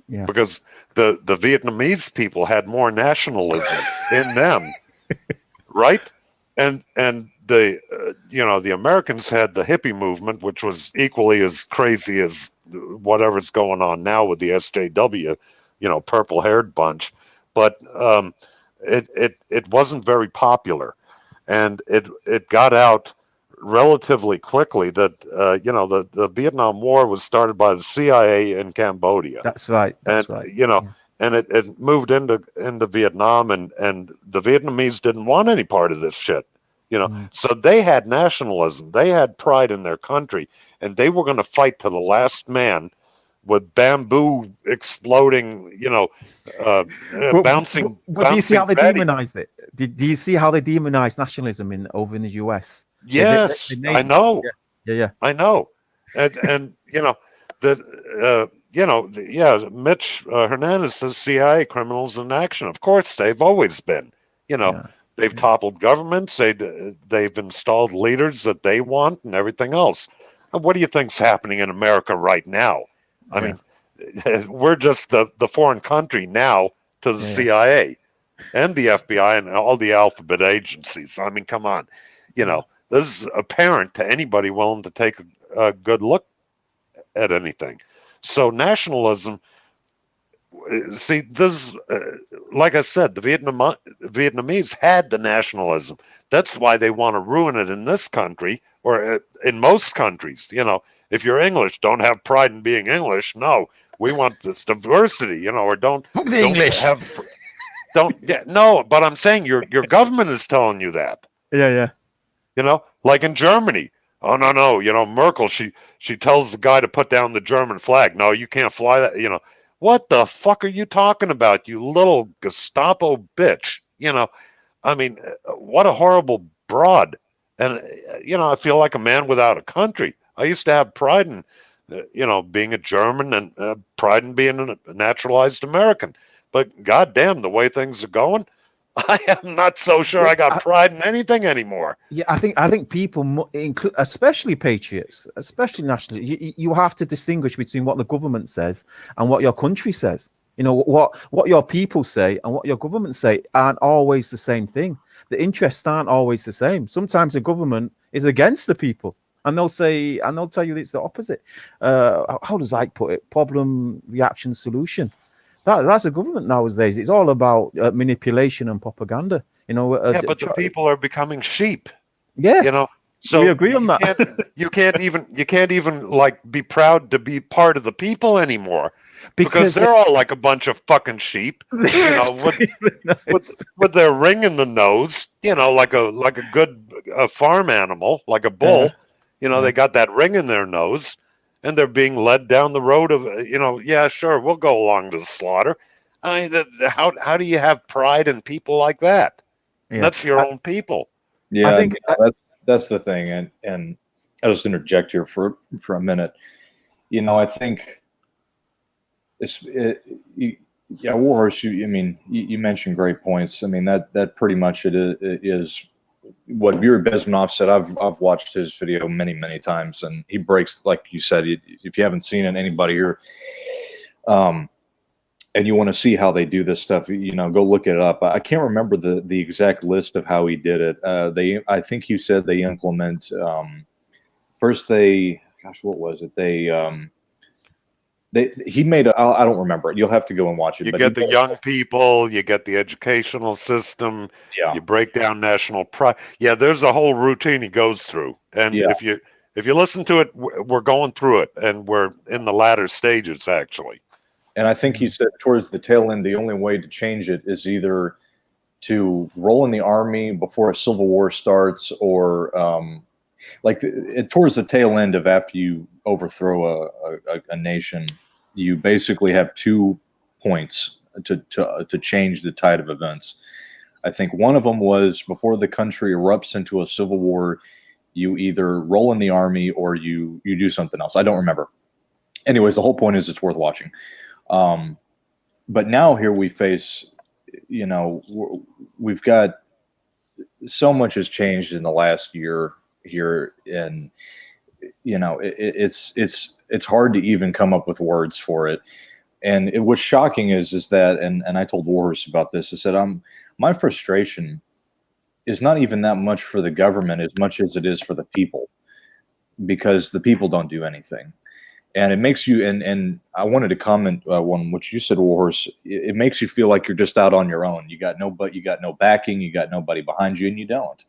Yeah. Because the Vietnamese people had more nationalism in them, right? And the the Americans had the hippie movement, which was equally as crazy as whatever's going on now with the SJW, purple-haired bunch. But it wasn't very popular, and it got out relatively quickly that the Vietnam War was started by the CIA in Cambodia. That's right. And it moved into Vietnam, and the Vietnamese didn't want any part of this shit. So they had nationalism, they had pride in their country, and they were going to fight to the last man with bamboo exploding, bouncing. But do you see how they Betty. demonized it? Do you see how they demonized nationalism over in the US? Yes, I know. Yeah. I know, and Mitch Hernandez says CIA criminals in action. Of course, they've always been. They've toppled governments. They've installed leaders that they want and everything else. And what do you think's happening in America right now? I mean, we're just the foreign country now to the CIA and the FBI and all the alphabet agencies. I mean, come on, this is apparent to anybody willing to take a good look at anything. So nationalism, see, this, like I said, the Vietnamese had the nationalism. That's why they want to ruin it in this country, or in most countries. If you're English, don't have pride in being English. No, we want this diversity, or don't English. No, but I'm saying your government is telling you that. Yeah. Like in Germany. Oh, no. Merkel, she tells the guy to put down the German flag. No, you can't fly that. What the fuck are you talking about, you little Gestapo bitch? I mean, what a horrible broad. And, I feel like a man without a country. I used to have pride in, being a German, and pride in being a naturalized American. But goddamn, the way things are going, I am not so sure I got pride in anything anymore. Yeah, I think people, especially patriots, especially nationalists, you have to distinguish between what the government says and what your country says. What your people say and what your government say aren't always the same thing. The interests aren't always the same. Sometimes the government is against the people, and they'll tell you it's the opposite. How does Ike put it? Problem, reaction, solution. That's a government nowadays. It's all about manipulation and propaganda. But the people are becoming sheep. Yeah. So we agree on that. You can't even like be proud to be part of the people anymore, because they're all like a bunch of fucking sheep. With their ring in the nose. Like a good farm animal, like a bull. They got that ring in their nose. And they're being led down the road of, sure, we'll go along to the slaughter. I mean, how do you have pride in people like that? Yeah. That's your own people. Yeah, I think that's the thing. And I'll just interject here for a minute. I think Warhorse. You mentioned great points. I mean, that pretty much it is. What Yuri Bezmenov said, I've watched his video many times, and he breaks, like you said, if you haven't seen it, anybody here, and you want to see how they do this stuff, go look it up. I can't remember the exact list of how he did it. I think he said they implement first what was it? He made I don't remember it. You'll have to go and watch it. You get the young people, you get the educational system, you break down national pride. Yeah, there's a whole routine he goes through. And if you listen to it, we're going through it, and we're in the latter stages, actually. And I think he said towards the tail end, the only way to change it is either to roll in the army before a civil war starts, or towards the tail end of after you overthrow a nation, you basically have 2 points to change the tide of events. I think one of them was before the country erupts into a civil war, you either roll in the army or you do something else. I don't remember. Anyways, the whole point is it's worth watching. But now here we face, we've got so much has changed in the last year here, and it's hard to even come up with words for it. And what's shocking is that, and I told Warhorse about this, is that my frustration is not even that much for the government as much as it is for the people, because the people don't do anything. And it makes you, and I wanted to comment on what you said, Warhorse. It makes you feel like you're just out on your own. You got no backing, you got nobody behind you, and you don't.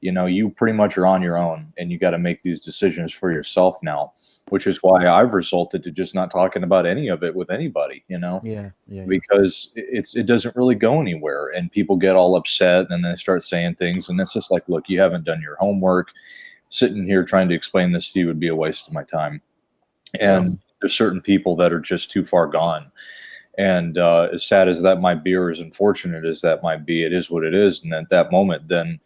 You pretty much are on your own, and you got to make these decisions for yourself now, which is why I've resulted to just not talking about any of it with anybody, Yeah. because it doesn't really go anywhere, and people get all upset and they start saying things, and it's just like, look, you haven't done your homework. Sitting here trying to explain this to you would be a waste of my time. And there's certain people that are just too far gone. And as sad as that might be, or as unfortunate as that might be, it is what it is. And at that moment, then,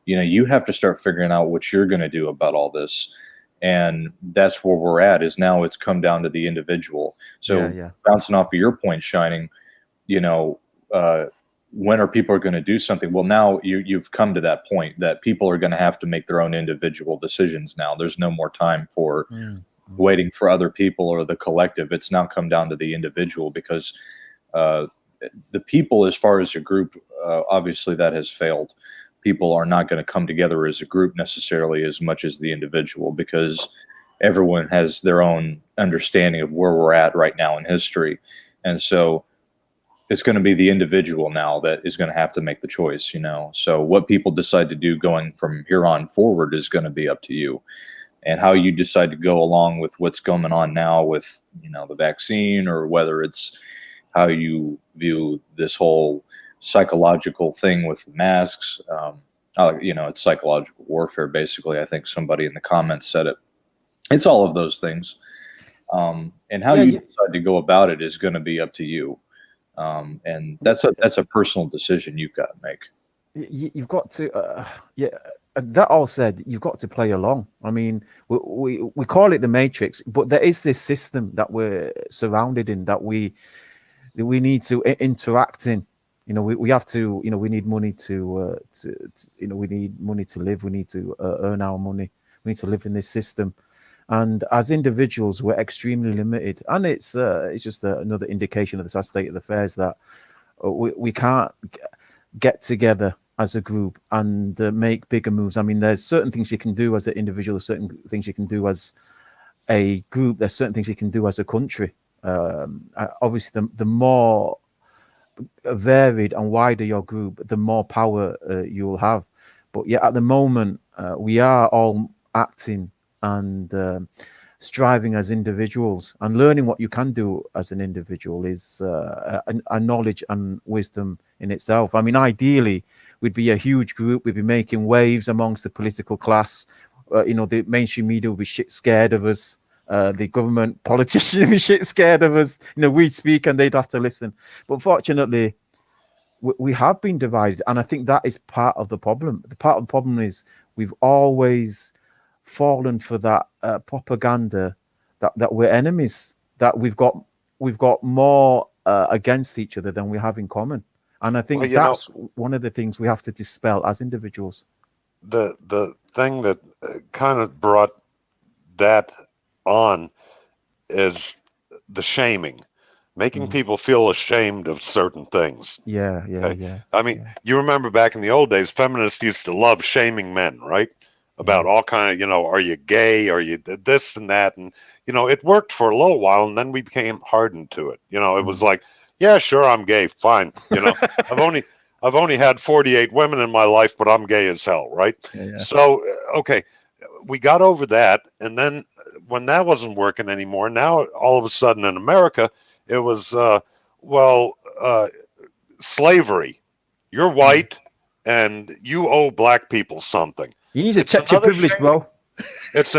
you have to start figuring out what you're going to do about all this. And that's where we're at, is now it's come down to the individual. So bouncing off of your point, Shining, when are people going to do something? Well, now you've come to that point that people are going to have to make their own individual decisions now. There's no more time for waiting for other people or the collective. It's now come down to the individual, because the people, as far as a group, obviously that has failed. People are not going to come together as a group necessarily as much as the individual, because everyone has their own understanding of where we're at right now in history. And so it's going to be the individual now that is going to have to make the choice, So what people decide to do going from here on forward is going to be up to you. And how you decide to go along with what's going on now with, the vaccine, or whether it's how you view this whole psychological thing with masks. It's psychological warfare, basically. I think somebody in the comments said it. It's all of those things. And how you decide to go about it is going to be up to you. And that's a personal decision you've got to make. You've got to, that all said, you've got to play along. I mean, we call it the Matrix, but there is this system that we're surrounded in, that we need to interact in. We have to. We need money to we need money to live. We need to earn our money. We need to live in this system, and as individuals, we're extremely limited. And it's just another indication of the sad state of affairs, that we can't get together as a group and make bigger moves. I mean, there's certain things you can do as an individual, there's certain things you can do as a group, there's certain things you can do as a country. Obviously, the more varied and wider your group, the more power you'll have. But at the moment, we are all acting and striving as individuals, and learning what you can do as an individual is a knowledge and wisdom in itself. I mean, ideally, we'd be a huge group. We'd be making waves amongst the political class. The mainstream media would be shit scared of us. The government politicians would be shit scared of us. We'd speak and they'd have to listen. But fortunately, we have been divided. And I think that is part of the problem. The part of the problem is we've always fallen for that propaganda that we're enemies, that we've got more against each other than we have in common. And I think that's one of the things we have to dispel as individuals. The thing that kind of brought that on is the shaming, making people feel ashamed of certain things. Yeah. I mean, you remember back in the old days, feminists used to love shaming men, right? About all kind of, are you gay? Are you this and that? And, it worked for a little while, and then we became hardened to it. It was like, yeah, sure, I'm gay, fine. I've only had 48 women in my life, but I'm gay as hell, right? Yeah. So, okay, we got over that, and then when that wasn't working anymore, now all of a sudden in America, It was slavery. You're white, and you owe black people something. You need to It's check your another privilege, shame. bro. It's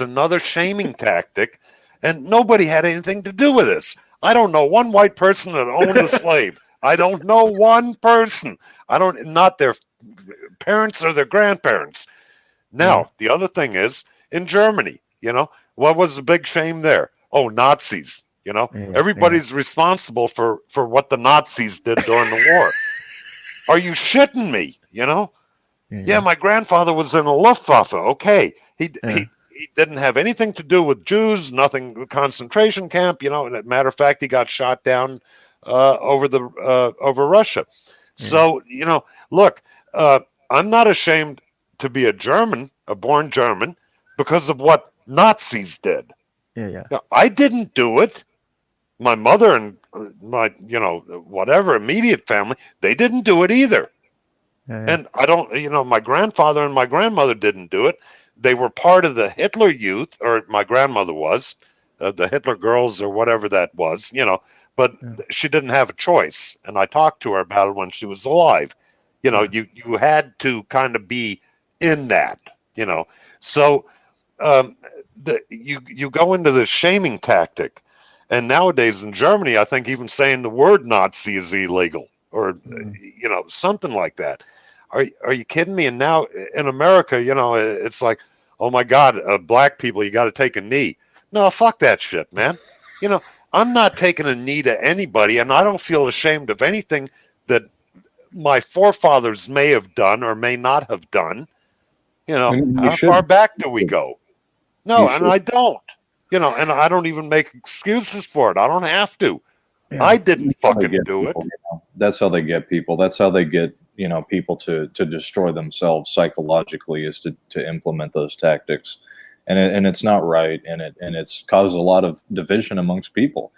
another shaming tactic, and nobody had anything to do with this. I don't know one white person that owned a slave. I don't know one person. Not their parents or their grandparents. Now, the other thing is in Germany, what was the big shame there? Oh, Nazis, everybody's responsible for what the Nazis did during the war. Are you shitting me? Yeah, my grandfather was in a Luftwaffe. Okay, he didn't have anything to do with Jews, nothing concentration camp. Matter of fact, he got shot down over Russia. So look, I'm not ashamed to be a born German, because of what Nazis did. Now, I didn't do it. My mother and my whatever immediate family, they didn't do it either. And I don't, my grandfather and my grandmother didn't do it. They were part of the Hitler Youth, or my grandmother was, the Hitler Girls or whatever that was, but she didn't have a choice. And I talked to her about it when she was alive. You had to kind of be in that, So you go into this shaming tactic. And nowadays in Germany, I think even saying the word Nazi is illegal, or, something like that. Are you kidding me? And now in America, it's like, oh my God, black people, you got to take a knee. No, fuck that shit, man. I'm not taking a knee to anybody, and I don't feel ashamed of anything that my forefathers may have done or may not have done. How far back do we go? No, and I don't. And I don't even make excuses for it. I don't have to. I didn't fucking do it. That's how they get people. That's how they get people to destroy themselves psychologically, is to implement those tactics, and it's not right, and it's caused a lot of division amongst people.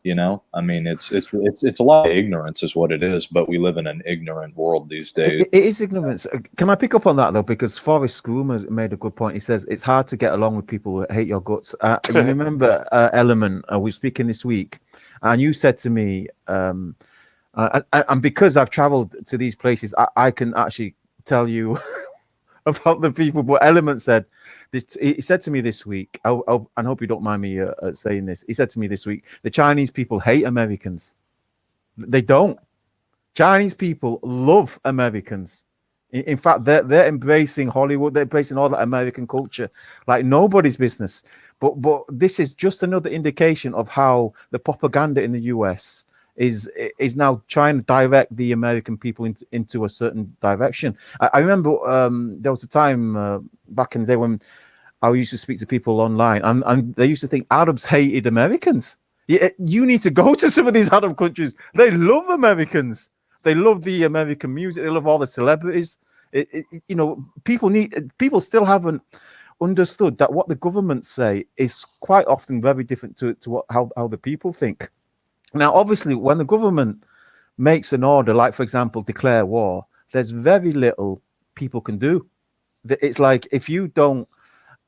I mean, it's a lot of ignorance is what it is, but we live in an ignorant world these days. It is ignorance. Can I pick up on that though? Because Forrest Groomer made a good point. He says it's hard to get along with people who hate your guts. You remember Element? We were speaking this week, and you said to me, and because I've traveled to these places, I can actually tell you about the people. But Element said this. He said to me this week, and I hope you don't mind me saying this. He said to me this week, the Chinese people hate Americans. They don't. Chinese people love Americans. In fact, they're embracing Hollywood. They're embracing all that American culture like nobody's business. But this is just another indication of how the propaganda in the US is now trying to direct the American people into a certain direction. I remember there was a time back in the day when I used to speak to people online, and they used to think Arabs hated Americans. You need to go to some of these Arab countries. They love Americans. They love the American music. They love all the celebrities. People still haven't understood that what the governments say is quite often very different to how the people think. Now, obviously, when the government makes an order, like, for example, declare war, there's very little people can do. It's like if you don't,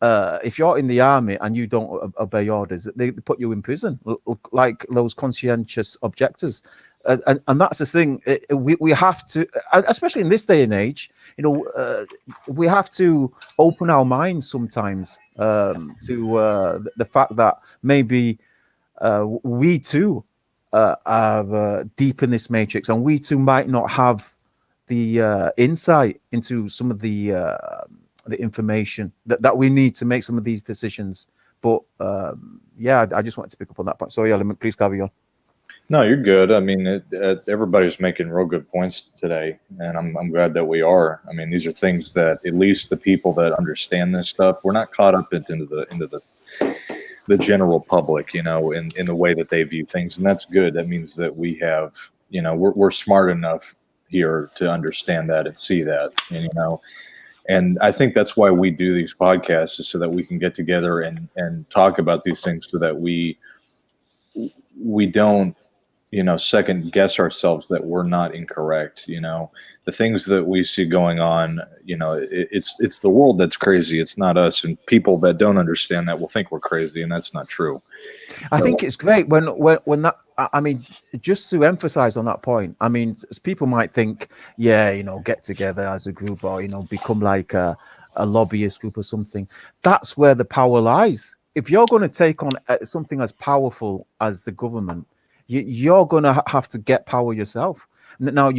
if you're in the army and you don't obey orders, they put you in prison, like those conscientious objectors. And that's the thing. We have to, especially in this day and age, we have to open our minds sometimes to the fact that maybe we too are deep in this matrix, and we too might not have the insight into some of the information that we need to make some of these decisions. But I just wanted to pick up on that point. Sorry, Element, please carry on. No, you're good. I mean, everybody's making real good points today, and I'm glad that we are. I mean, these are things that at least the people that understand this stuff, we're not caught up into the general public, in the way that they view things, and that's good. That means that we have, we're smart enough here to understand that and see that, and I think that's why we do these podcasts, is so that we can get together and talk about these things, so that we don't, second guess ourselves that we're not incorrect. The things that we see going on, it's the world that's crazy. It's not us. And people that don't understand that will think we're crazy, and that's not true. I think it's great when that. I mean, just to emphasize on that point. I mean, people might think, yeah, get together as a group, or become like a lobbyist group or something. That's where the power lies. If you're going to take on something as powerful as the government, you're going to have to get power yourself. Now,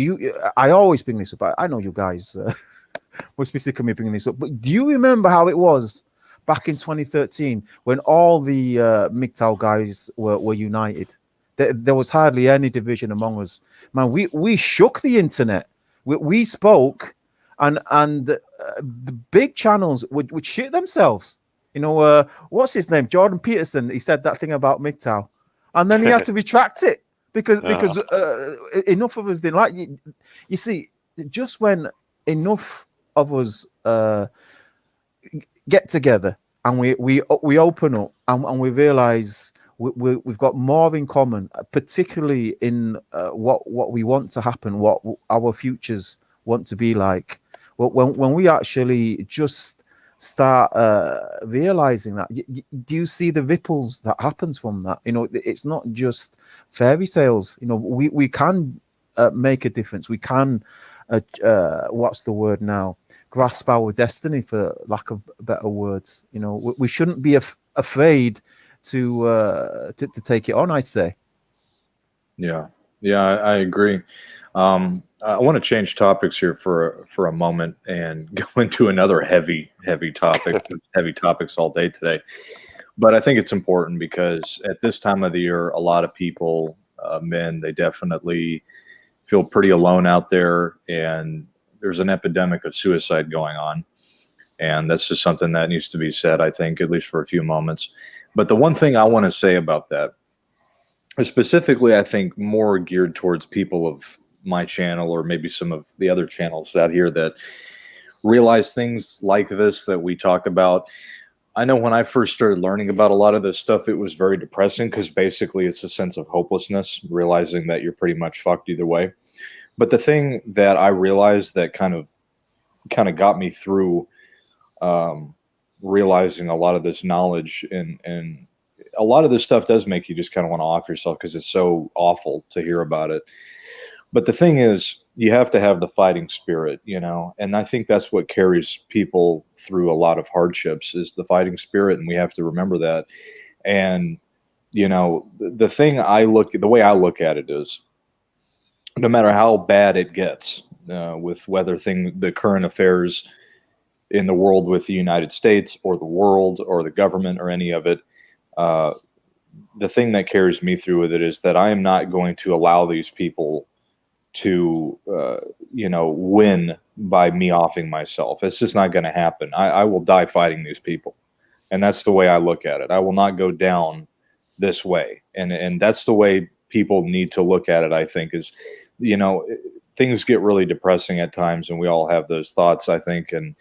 I always bring this up. I know you guys must be sick of me bringing this up, but do you remember how it was back in 2013 when all the MGTOW guys were united? There was hardly any division among us. Man, we shook the internet. We spoke, and the big channels would shit themselves. What's his name? Jordan Peterson. He said that thing about MGTOW, and then he had to retract it because enough of us didn't like it. You see, just when enough of us get together and we open up and we realize we've got more in common, particularly in what we want to happen, what our futures want to be like. When we actually just start realizing that, do you see the ripples that happens from that? It's not just fairy tales. We can make a difference. We can what's the word now? Grasp our destiny, for lack of better words. We shouldn't be afraid to take it on, I'd say. Yeah, I agree. I want to change topics here for a moment and go into another heavy topic. Heavy topics all day today, but I think it's important because at this time of the year, a lot of people, men, they definitely feel pretty alone out there, and there's an epidemic of suicide going on, and that's just something that needs to be said, I think, at least for a few moments. But the one thing I want to say about that is specifically, I think, more geared towards people of my channel or maybe some of the other channels out here that realize things like this that we talk about. I know when I first started learning about a lot of this stuff, it was very depressing because basically it's a sense of hopelessness, realizing that you're pretty much fucked either way. But the thing that I realized that kind of got me through realizing a lot of this knowledge, and a lot of this stuff does make you just kind of want to off yourself because it's so awful to hear about it. But the thing is, you have to have the fighting spirit, and I think that's what carries people through a lot of hardships is the fighting spirit, and we have to remember that. And the way I look at it is, no matter how bad it gets, with whether the current affairs in the world with the United States or the world or the government or any of it, the thing that carries me through with it is that I am not going to allow these people to win by me offing myself. It's just not going to happen. I will die fighting these people, and that's the way I look at it. I will not go down this way, and that's the way people need to look at it. I think is, things get really depressing at times, and we all have those thoughts, I think, and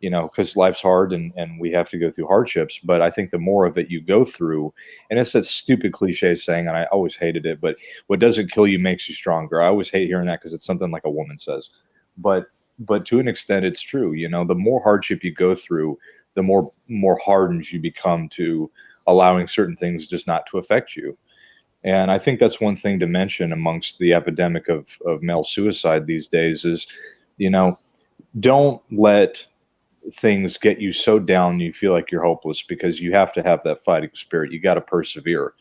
because life's hard and we have to go through hardships. But I think the more of it you go through, and it's that stupid cliche saying, and I always hated it, but what doesn't kill you makes you stronger. I always hate hearing that because it's something like a woman says. But to an extent, it's true. The more hardship you go through, the more hardened you become to allowing certain things just not to affect you. And I think that's one thing to mention amongst the epidemic of male suicide these days is, don't let things get you so down you feel like you're hopeless, because you have to have that fighting spirit. You got to persevere.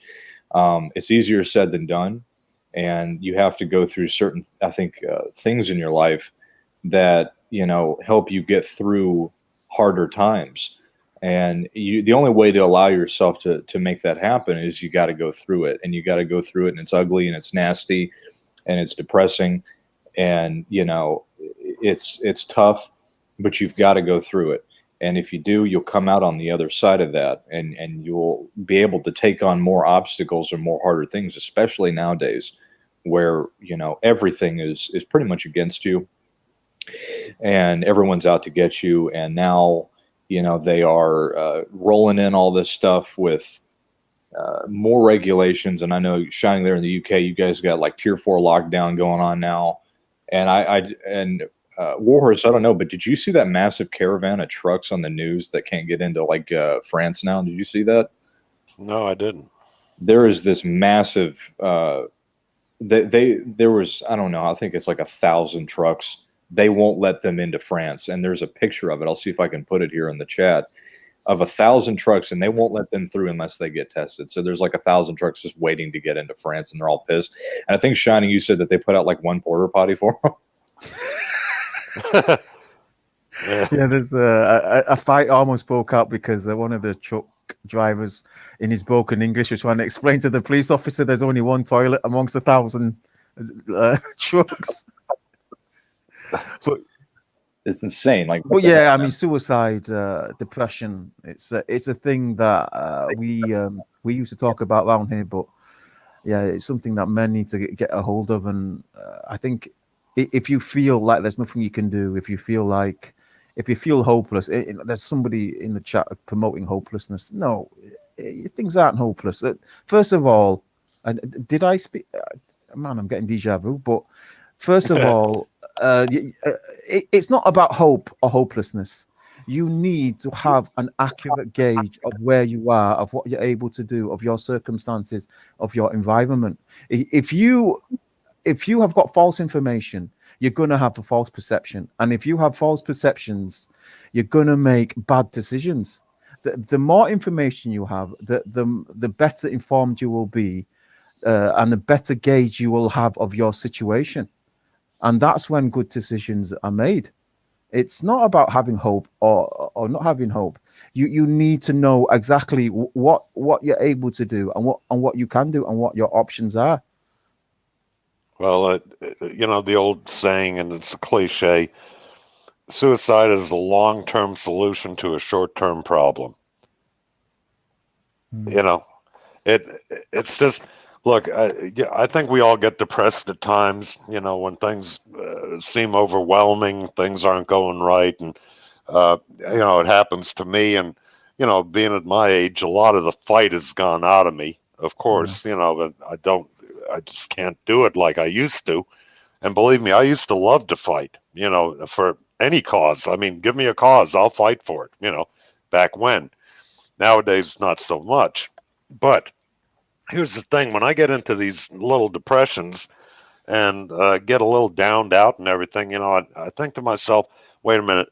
It's easier said than done, and you have to go through certain, I think, things in your life that help you get through harder times. And the only way to allow yourself to make that happen is you got to go through it, and you got to go through it, and it's ugly and it's nasty and it's depressing, and it's tough. But you've got to go through it. And if you do, you'll come out on the other side of that, and you'll be able to take on more obstacles or more harder things, especially nowadays where, everything is pretty much against you and everyone's out to get you. And now, they are rolling in all this stuff with more regulations. And I know shining there in the UK, you guys got like tier 4 lockdown going on now. And Warhorse, I don't know, but did you see that massive caravan of trucks on the news that can't get into like France now? Did you see that? No, I didn't. There is this massive. There was, I don't know, I think it's like 1,000 trucks. They won't let them into France, and there's a picture of it. I'll see if I can put it here in the chat of 1,000 trucks, and they won't let them through unless they get tested. So there's like 1,000 trucks just waiting to get into France, and they're all pissed. And I think Shining, you said that they put out like one porter potty for them. Yeah, there's a fight almost broke out because one of the truck drivers in his broken English was trying to explain to the police officer there's only one toilet amongst 1,000 trucks. But it's insane. Like, but yeah, I mean, suicide, depression, it's a thing that we used to talk about around here, but yeah, it's something that men need to get a hold of. And I think if you feel like there's nothing you can do, if you feel hopeless, there's somebody in the chat promoting hopelessness. No, things aren't hopeless. First of all, did I speak? Man, I'm getting deja vu. But first of all, it's not about hope or hopelessness. You need to have an accurate gauge of where you are, of what you're able to do, of your circumstances, of your environment. If you have got false information, you're going to have a false perception. And if you have false perceptions, you're going to make bad decisions. The more information you have, the better informed you will be, and the better gauge you will have of your situation. And that's when good decisions are made. It's not about having hope or not having hope. You need to know exactly what you're able to do and what you can do and what your options are. Well, the old saying, and it's a cliche, suicide is a long-term solution to a short-term problem. It's just, look, I think we all get depressed at times, when things seem overwhelming, things aren't going right. And, it happens to me. And, being at my age, a lot of the fight has gone out of me, of course, but I just can't do it like I used to. And believe me, I used to love to fight, for any cause. I mean, give me a cause, I'll fight for it, back when. Nowadays, not so much. But here's the thing, when I get into these little depressions and get a little downed out and everything, I think to myself, wait a minute,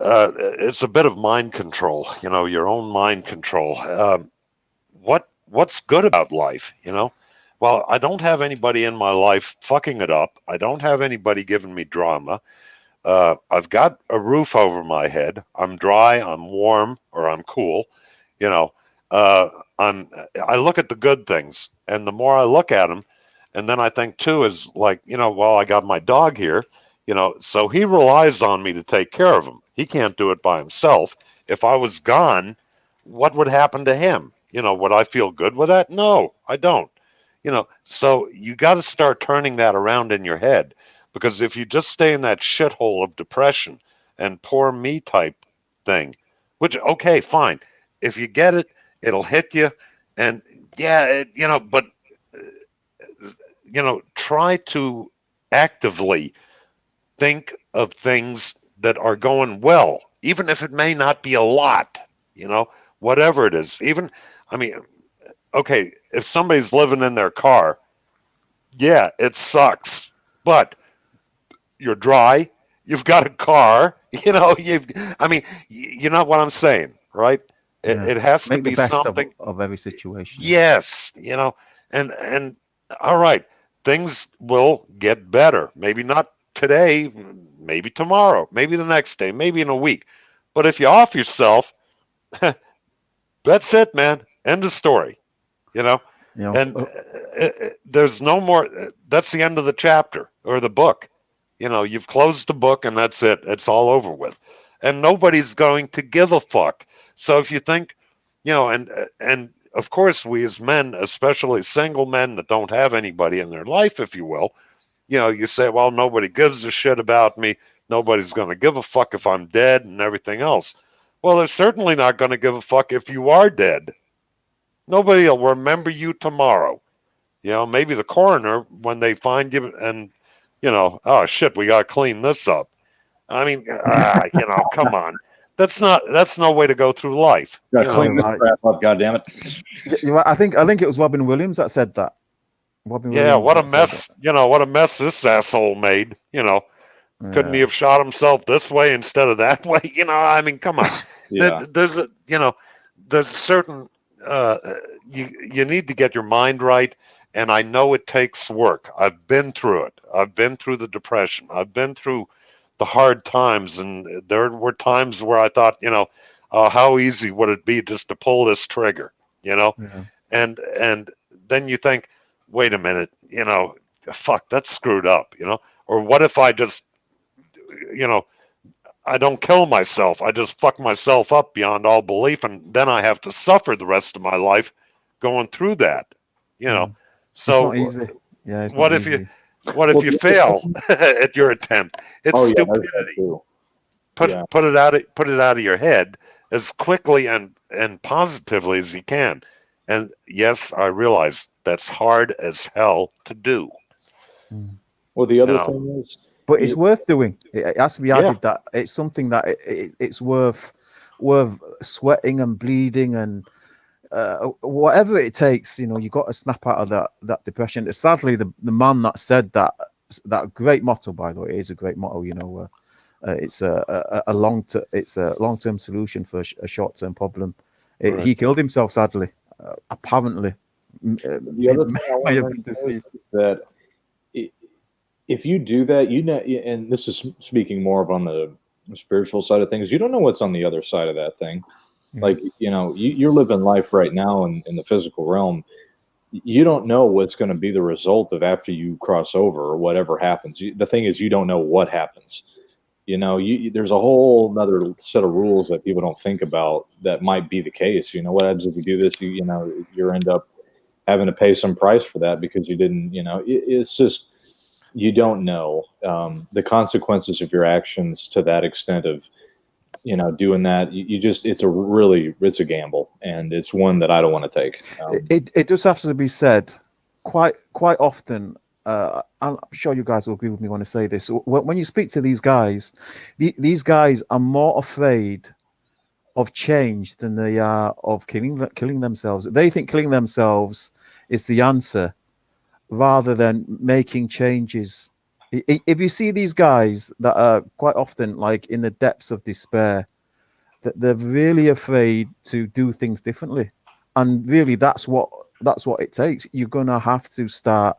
it's a bit of mind control, your own mind control. What's good about life, Well, I don't have anybody in my life fucking it up. I don't have anybody giving me drama. I've got a roof over my head. I'm dry, I'm warm, or I'm cool. I look at the good things, and the more I look at them, and then I think too is like, well, I got my dog here, so he relies on me to take care of him. He can't do it by himself. If I was gone, what would happen to him? Would I feel good with that? No, I don't. So you got to start turning that around in your head, because if you just stay in that shithole of depression and poor me type thing, which, okay, fine. If you get it, it'll hit you. And yeah, but, try to actively think of things that are going well, even if it may not be a lot, whatever it is. Even, I mean, okay, if somebody's living in their car, yeah, it sucks, but you're dry, you've got a car, you know what I'm saying, right? It has to be something of every situation. Yes, and all right, things will get better. Maybe not today, maybe tomorrow, maybe the next day, maybe in a week. But if you off yourself, that's it, man. End of story. And there's no more. That's the end of the chapter or the book. You've closed the book and that's it. It's all over with. And nobody's going to give a fuck. So if you think, and of course we as men, especially single men that don't have anybody in their life, if you will, you say, well, nobody gives a shit about me. Nobody's going to give a fuck if I'm dead and everything else. Well, they're certainly not going to give a fuck if you are dead. Nobody will remember you tomorrow. You know, maybe the coroner, when they find you and, you know, oh shit, we got to clean this up. I mean, you know, come on. That's no way to go through life. Gotta You know? clean this crap up, goddammit. I think it was Robin Williams that said that. Robin Yeah, Williams what a that said mess, that. you know, what a mess this asshole made, you know. Couldn't he Yeah. have shot himself this way instead of that way? You know, I mean, come on. Yeah. There's a, you know, there's certain, you need to get your mind right. And I know it takes work. I've been through it. I've been through the depression. I've been through the hard times. And there were times where I thought, you know, how easy would it be just to pull this trigger, you know? Yeah. And then you think, wait a minute, you know, fuck, that's screwed up, you know? Or what if I just, you know, I don't kill myself. I just fuck myself up beyond all belief. And then I have to suffer the rest of my life going through that, you know? So it's not easy. Yeah, it's what not if easy. what if you fail at your attempt? It's Oh, yeah, that's stupidity. true. Put Yeah. it out of your head as quickly and positively as you can. And yes, I realize that's hard as hell to do. Well, the other You know. thing is, But it's worth doing. It has to be Yeah. added that it's something that it's worth sweating and bleeding and whatever it takes. You know, you got to snap out of that depression. Sadly, the man that said that great motto, by the way, it is a great motto. You know, it's a long-term solution for a short-term problem. Right. He killed himself, sadly. Apparently, the other thing I may have want been to say deceived. is that if you do that, you know, and this is speaking more of on the spiritual side of things, you don't know what's on the other side of that thing. Yeah. Like, you know, you're living life right now in the physical realm. You don't know what's going to be the result of after you cross over or whatever happens. The thing is, you don't know what happens. You know, there's a whole other set of rules that people don't think about that might be the case. You know, what happens if you do this? You know, you end up having to pay some price for that because you didn't, you know, it's just, you don't know the consequences of your actions to that extent of, you know, doing that. You just, it's a gamble, and it's one that I don't want to take. It just has to be said quite often. I'm sure you guys will agree with me when I say this. When you speak to these guys, these guys are more afraid of change than they are of killing themselves. They think killing themselves is the answer, rather than making changes. If you see these guys that are quite often like in the depths of despair, that they're really afraid to do things differently, and really that's what it takes. You're gonna have to start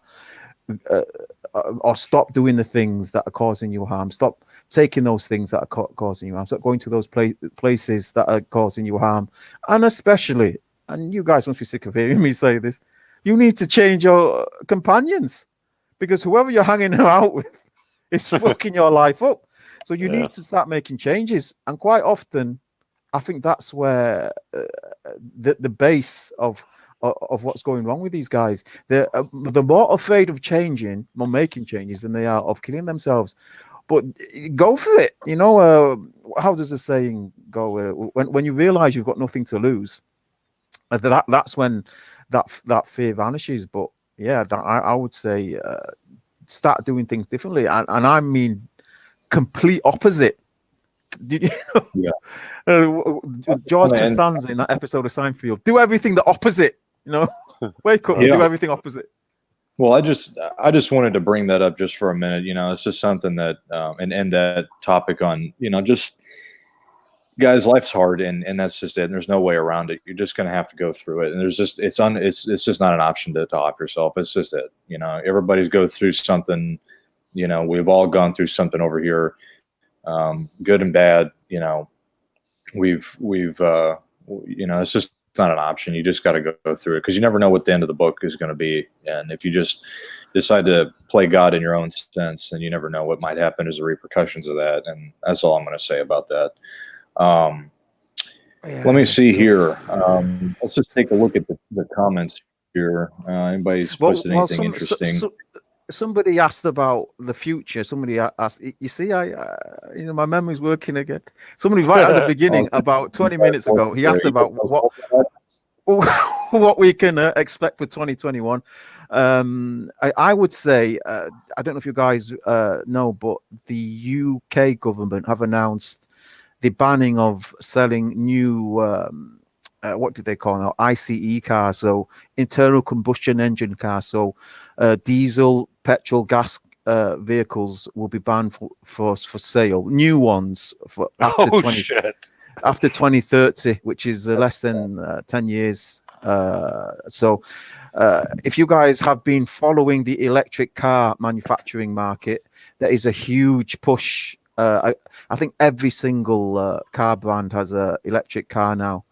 or stop doing the things that are causing you harm. Stop taking those things that are causing you harm. Stop going to those places that are causing you harm. And especially, and you guys must be sick of hearing me say this, you need to change your companions, because whoever you're hanging out with is fucking your life up. So you need to start making changes. And quite often, I think that's where the base of what's going wrong with these guys. They're more afraid of changing, or making changes, than they are of killing themselves. But go for it. You know, how does the saying go? When you realize you've got nothing to lose, that's when that fear vanishes. But yeah, I would say start doing things differently, and I mean complete opposite. Did you know? Yeah. George Costanza in that episode of Seinfeld, do everything the opposite. You know, wake up and do everything opposite. Well, I just wanted to bring that up just for a minute. You know, it's just something that and end that topic on, you know, just guys, life's hard, and that's just it. And there's no way around it. You're just going to have to go through it. And there's just it's just not an option to off yourself. It's just it. You know, everybody's go through something. You know, we've all gone through something over here, good and bad. You know, we've you know, it's just not an option. You just got to go through it, because you never know what the end of the book is going to be. And if you just decide to play God in your own sense, then you never know what might happen as the repercussions of that. And that's all I'm going to say about that. Let me see here. Let's just take a look at the comments here. Anybody's posted anything interesting? Somebody asked about the future. Somebody asked, you see, you know, my memory's working again. Somebody right at the beginning, about 20 minutes ago, he asked about what we can expect for 2021. I would say, I don't know if you guys know, but the UK government have announced the banning of selling new, what do they call now, ICE cars, so internal combustion engine cars. So diesel, petrol, gas vehicles will be banned for sale. New ones for after after 2030, which is less than 10 years. So if you guys have been following the electric car manufacturing market, there is a huge push. I think every single car brand has an electric car now.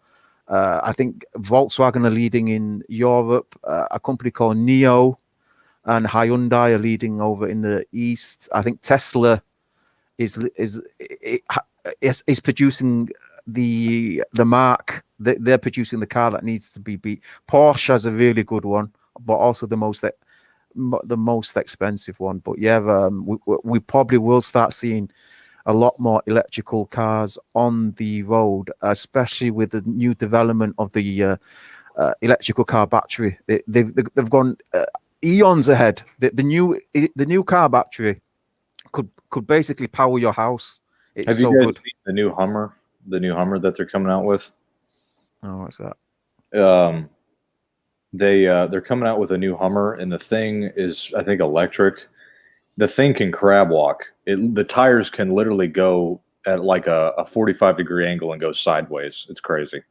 I think Volkswagen are leading in Europe. A company called NIO and Hyundai are leading over in the East. I think Tesla is producing the mark. They're producing the car that needs to be beat. Porsche has a really good one, but also the most expensive one. But yeah, we probably will start seeing a lot more electrical cars on the road, especially with the new development of the electrical car battery. They've gone eons ahead. The new car battery could basically power your house. It's Have so you guys good. seen the new Hummer? The new Hummer that they're coming out with? Oh, what's that? They're coming out with a new Hummer, and the thing is, I think, electric. The thing can crab walk. The tires can literally go at like a 45-degree angle and go sideways. It's crazy.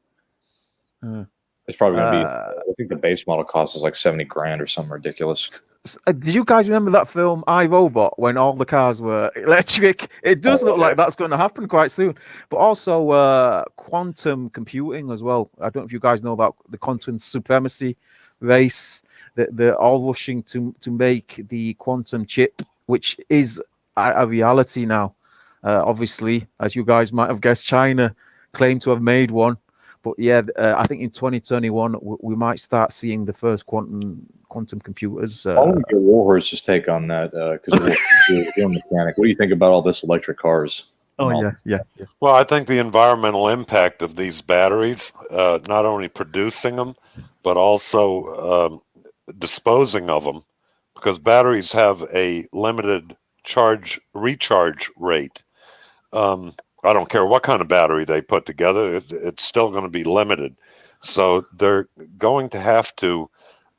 It's probably going to be. I think the base model cost is like 70 grand or something ridiculous. Did you guys remember that film I, Robot, when all the cars were electric? It does look like that's going to happen quite soon. But also quantum computing as well. I don't know if you guys know about the quantum supremacy race. They're all rushing to make the quantum chip, which is a reality now. Obviously, as you guys might have guessed, China claimed to have made one. But yeah, I think in 2021 we might start seeing the first quantum computers. I want to get Warhorse's take on that because you're a mechanic. What do you think about all this electric cars? Oh yeah. Well, I think the environmental impact of these batteries, not only producing them, but also disposing of them, because batteries have a limited recharge rate. I don't care what kind of battery they put together, it's still going to be limited. So they're going to have to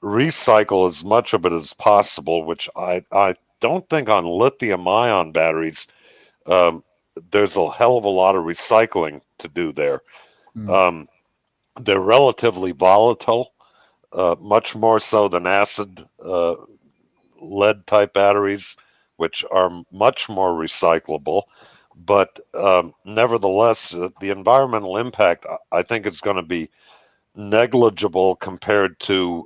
recycle as much of it as possible, which I don't think on lithium-ion batteries there's a hell of a lot of recycling to do there. They're relatively volatile, much more so than acid lead type batteries, which are much more recyclable. But nevertheless, the environmental impact, I think, is going to be negligible compared to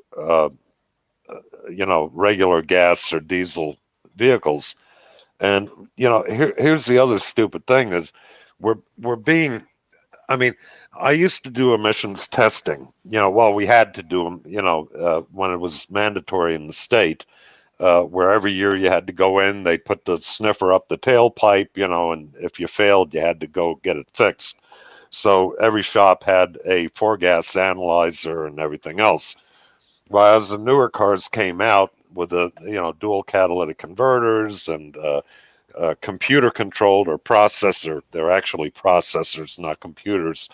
regular gas or diesel vehicles. And here's the other stupid thing is we're being. I mean, I used to do emissions testing. We had to do them. When it was mandatory in the state. Where every year you had to go in, they put the sniffer up the tailpipe, and if you failed, you had to go get it fixed. So every shop had a four-gas analyzer and everything else. Well, as the newer cars came out with the dual catalytic converters and computer-controlled or processor, they're actually processors, not computers,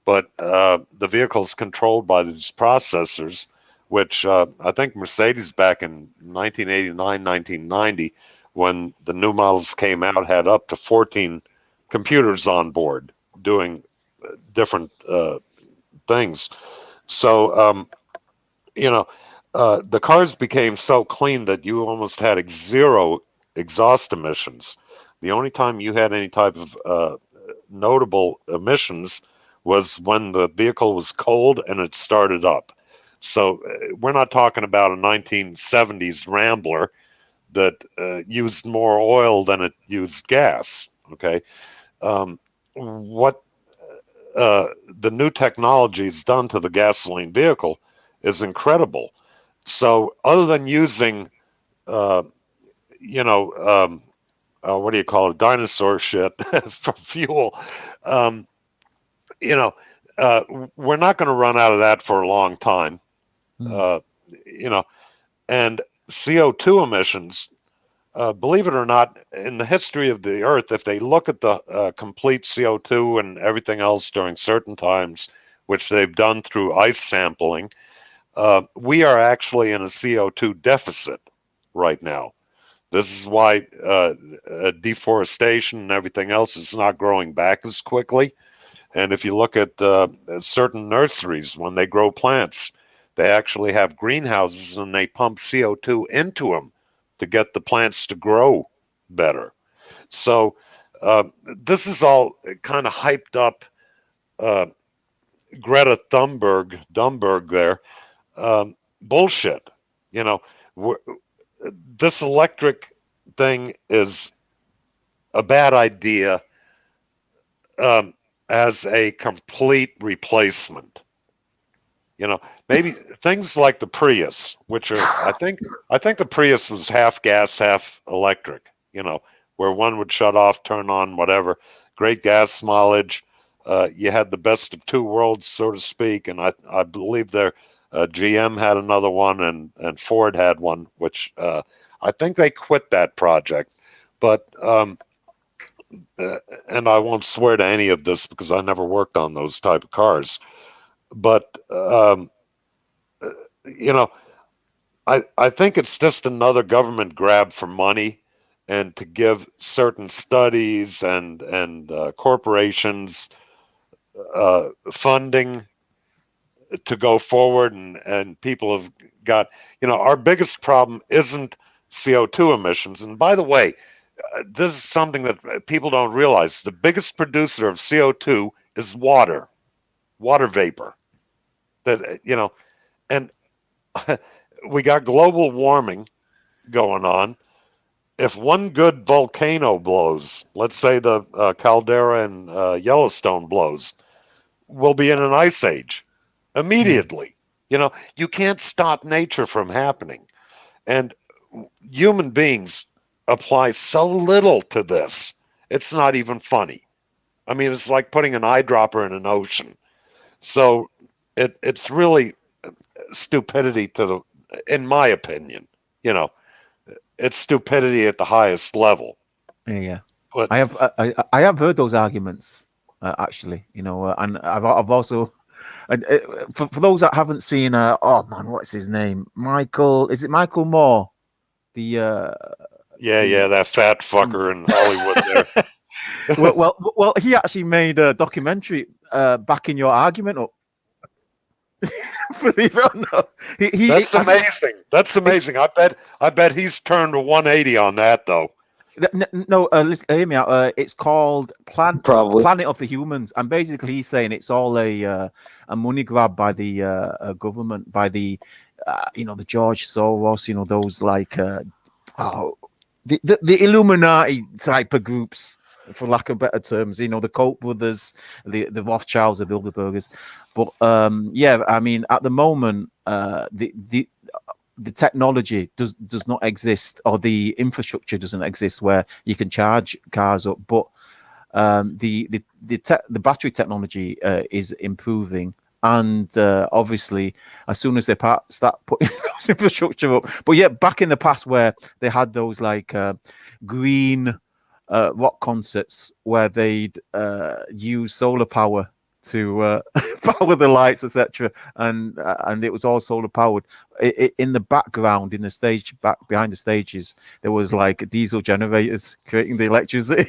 but the vehicle's controlled by these processors, which I think Mercedes back in 1989, 1990, when the new models came out, had up to 14 computers on board doing different things. So, the cars became so clean that you almost had zero exhaust emissions. The only time you had any type of notable emissions was when the vehicle was cold and it started up. So we're not talking about a 1970s Rambler that used more oil than it used gas. Okay, what the new technology has done to the gasoline vehicle is incredible. So other than using, what do you call it, dinosaur shit for fuel, we're not going to run out of that for a long time. You know, and CO2 emissions, believe it or not, in the history of the Earth, if they look at the complete CO2 and everything else during certain times, which they've done through ice sampling, we are actually in a CO2 deficit right now. This is why deforestation and everything else is not growing back as quickly. And if you look at certain nurseries, when they grow plants, they actually have greenhouses and they pump CO2 into them to get the plants to grow better. So this is all kind of hyped up Greta Thunberg there. Bullshit. You know, this electric thing is a bad idea as a complete replacement. You know, maybe things like the Prius, which are, I think the Prius was half gas, half electric, you know, where one would shut off, turn on, whatever. Great gas mileage. You had the best of two worlds, so to speak. And I believe their GM had another one and Ford had one, which I think they quit that project. But, and I won't swear to any of this because I never worked on those type of cars. But, you know, I think it's just another government grab for money and to give certain studies and corporations funding to go forward. And people have got, you know, our biggest problem isn't CO2 emissions. And by the way, this is something that people don't realize. The biggest producer of CO2 is water vapor. That, you know, and we got global warming going on. If one good volcano blows, let's say the caldera in Yellowstone blows, we'll be in an ice age immediately. You know, you can't stop nature from happening. And human beings apply so little to this. It's not even funny. I mean, it's like putting an eyedropper in an ocean. So it's really stupidity in my opinion, you know, it's stupidity at the highest level. Yeah. But I have heard those arguments actually, you know, and I've also, for those that haven't seen, oh man, what's his name? Is it Michael Moore? The yeah, that fat fucker in Hollywood there. well, he actually made a documentary backing your argument up. Believe it or not, That's amazing. That's amazing. I bet he's turned a 180 on that though. No, listen, hear me out. It's called Planet of the Humans, and basically he's saying it's all a money grab by the government, by the you know, the George Soros, you know, those like the Illuminati type of groups, for lack of better terms, you know, the Koch brothers, the Rothschilds, the Bilderbergers. But yeah, I mean, at the moment, the technology does not exist, or the infrastructure doesn't exist where you can charge cars up. But the battery technology is improving, and obviously, as soon as they start putting those infrastructure up. But yeah, back in the past where they had those like green rock concerts where they'd use solar power to power the lights, etc., and it was all solar powered. In the background, in the stage, back behind the stages, there was like diesel generators creating the electricity.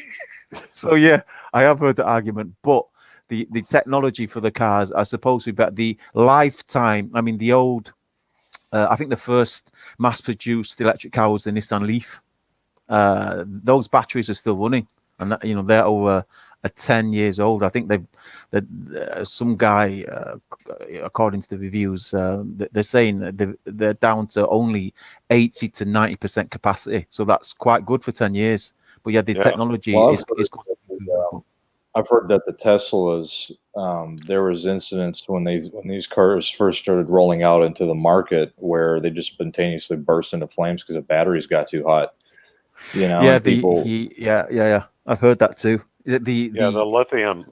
So yeah, I have heard the argument, but the technology for the cars are supposed to be better. The lifetime, I mean, the old, I think the first mass-produced electric car was the Nissan Leaf. Those batteries are still running, and that, you know, they're over 10 years old. I think some guy, according to the reviews, they're saying they're down to only 80 to 90% capacity. So that's quite good for 10 years. But yeah, the technology is I've heard that the Teslas, there was incidents when these cars first started rolling out into the market where they just spontaneously burst into flames because the batteries got too hot. You know, yeah, I've heard that too. The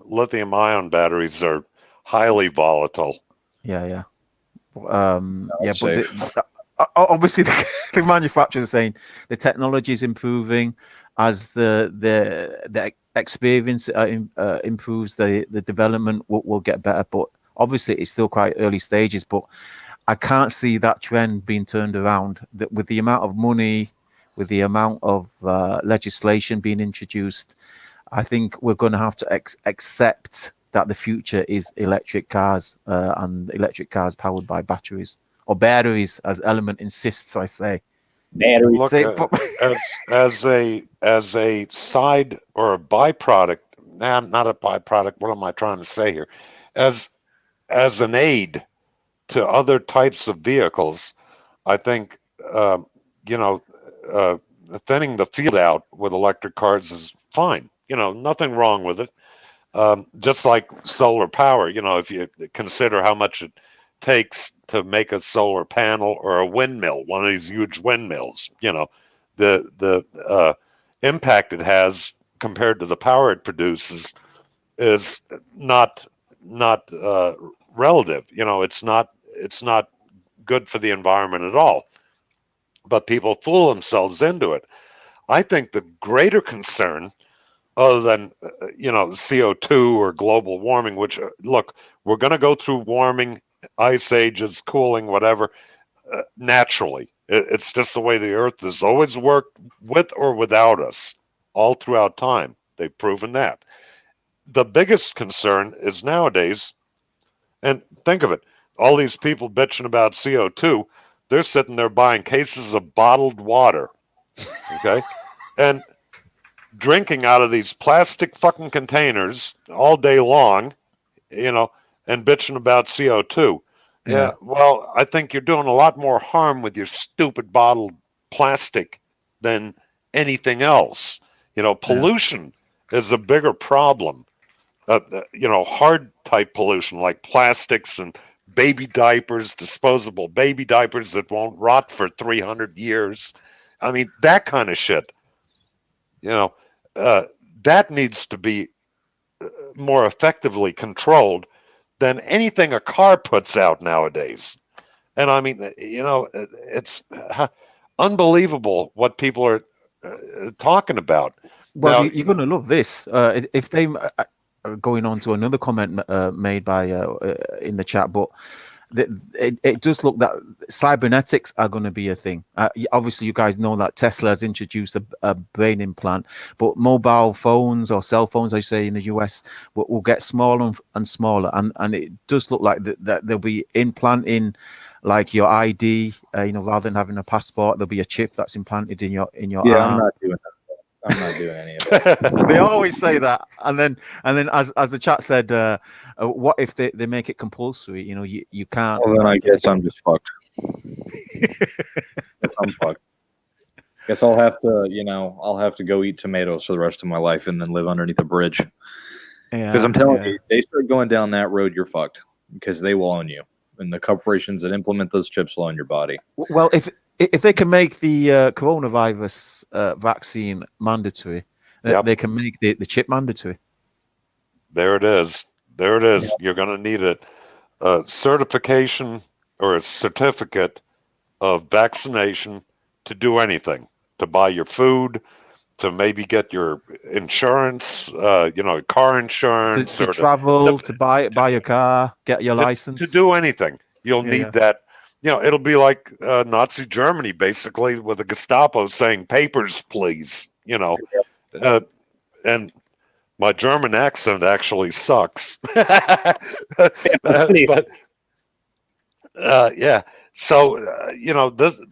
lithium ion batteries are highly volatile. Yeah. That's But safe. obviously the manufacturers are saying the technology is improving as the experience improves. The development will get better, but obviously it's still quite early stages. But I can't see that trend being turned around. That with the amount of money, with the amount of legislation being introduced, I think we're going to have to accept that the future is electric cars and electric cars powered by batteries or batteries, as Element insists. I say batteries. Look, as a side or a byproduct, not a byproduct. What am I trying to say here? As an aid to other types of vehicles, I think thinning the field out with electric cars is fine. Nothing wrong with it. Just like solar power, if you consider how much it takes to make a solar panel or a windmill, one of these huge windmills, the impact it has compared to the power it produces is not relative. It's not good for the environment at all. But people fool themselves into it. I think the greater concern, other than CO2 or global warming, which look, we're going to go through warming, ice ages, cooling, whatever, naturally. It's just the way the Earth has always worked, with or without us, all throughout time. They've proven that. The biggest concern is nowadays, and think of it, all these people bitching about CO2, they're sitting there buying cases of bottled water, okay, and drinking out of these plastic fucking containers all day long, and bitching about CO2. Yeah, well, I think you're doing a lot more harm with your stupid bottled plastic than anything else. Pollution is a bigger problem. Hard type pollution like plastics and baby diapers, disposable baby diapers that won't rot for 300 years. I mean, that kind of shit. That needs to be more effectively controlled than anything a car puts out nowadays. And I mean, it's unbelievable what people are talking about. Well, Now, you're going to love this. If they going on to another comment made by in the chat, but it does look that cybernetics are going to be a thing. Obviously, you guys know that Tesla has introduced a brain implant, but mobile phones or cell phones, I say in the US, will get smaller and smaller, and it does look like that they'll be implanting like your ID. Rather than having a passport, there'll be a chip that's implanted in your arm. I'm not doing that. I'm not doing any of that. They always say that, and then as the chat said, what if they make it compulsory? You can't. Well, then I guess I'm just fucked. I'm fucked. Guess I'll have to go eat tomatoes for the rest of my life and then live underneath a bridge. Because I'm telling you, they start going down that road, you're fucked. Because they will own you, and the corporations that implement those chips will own your body. Well, if they can make the coronavirus vaccine mandatory, they can make the chip mandatory. There it is. Yep. You're going to need a certification or a certificate of vaccination to do anything, to buy your food, to maybe get your insurance, car insurance, to travel, to buy a car, get your license, to do anything. You'll need that. It'll be like Nazi Germany, basically, with the Gestapo saying "papers, please." And my German accent actually sucks. Yeah. So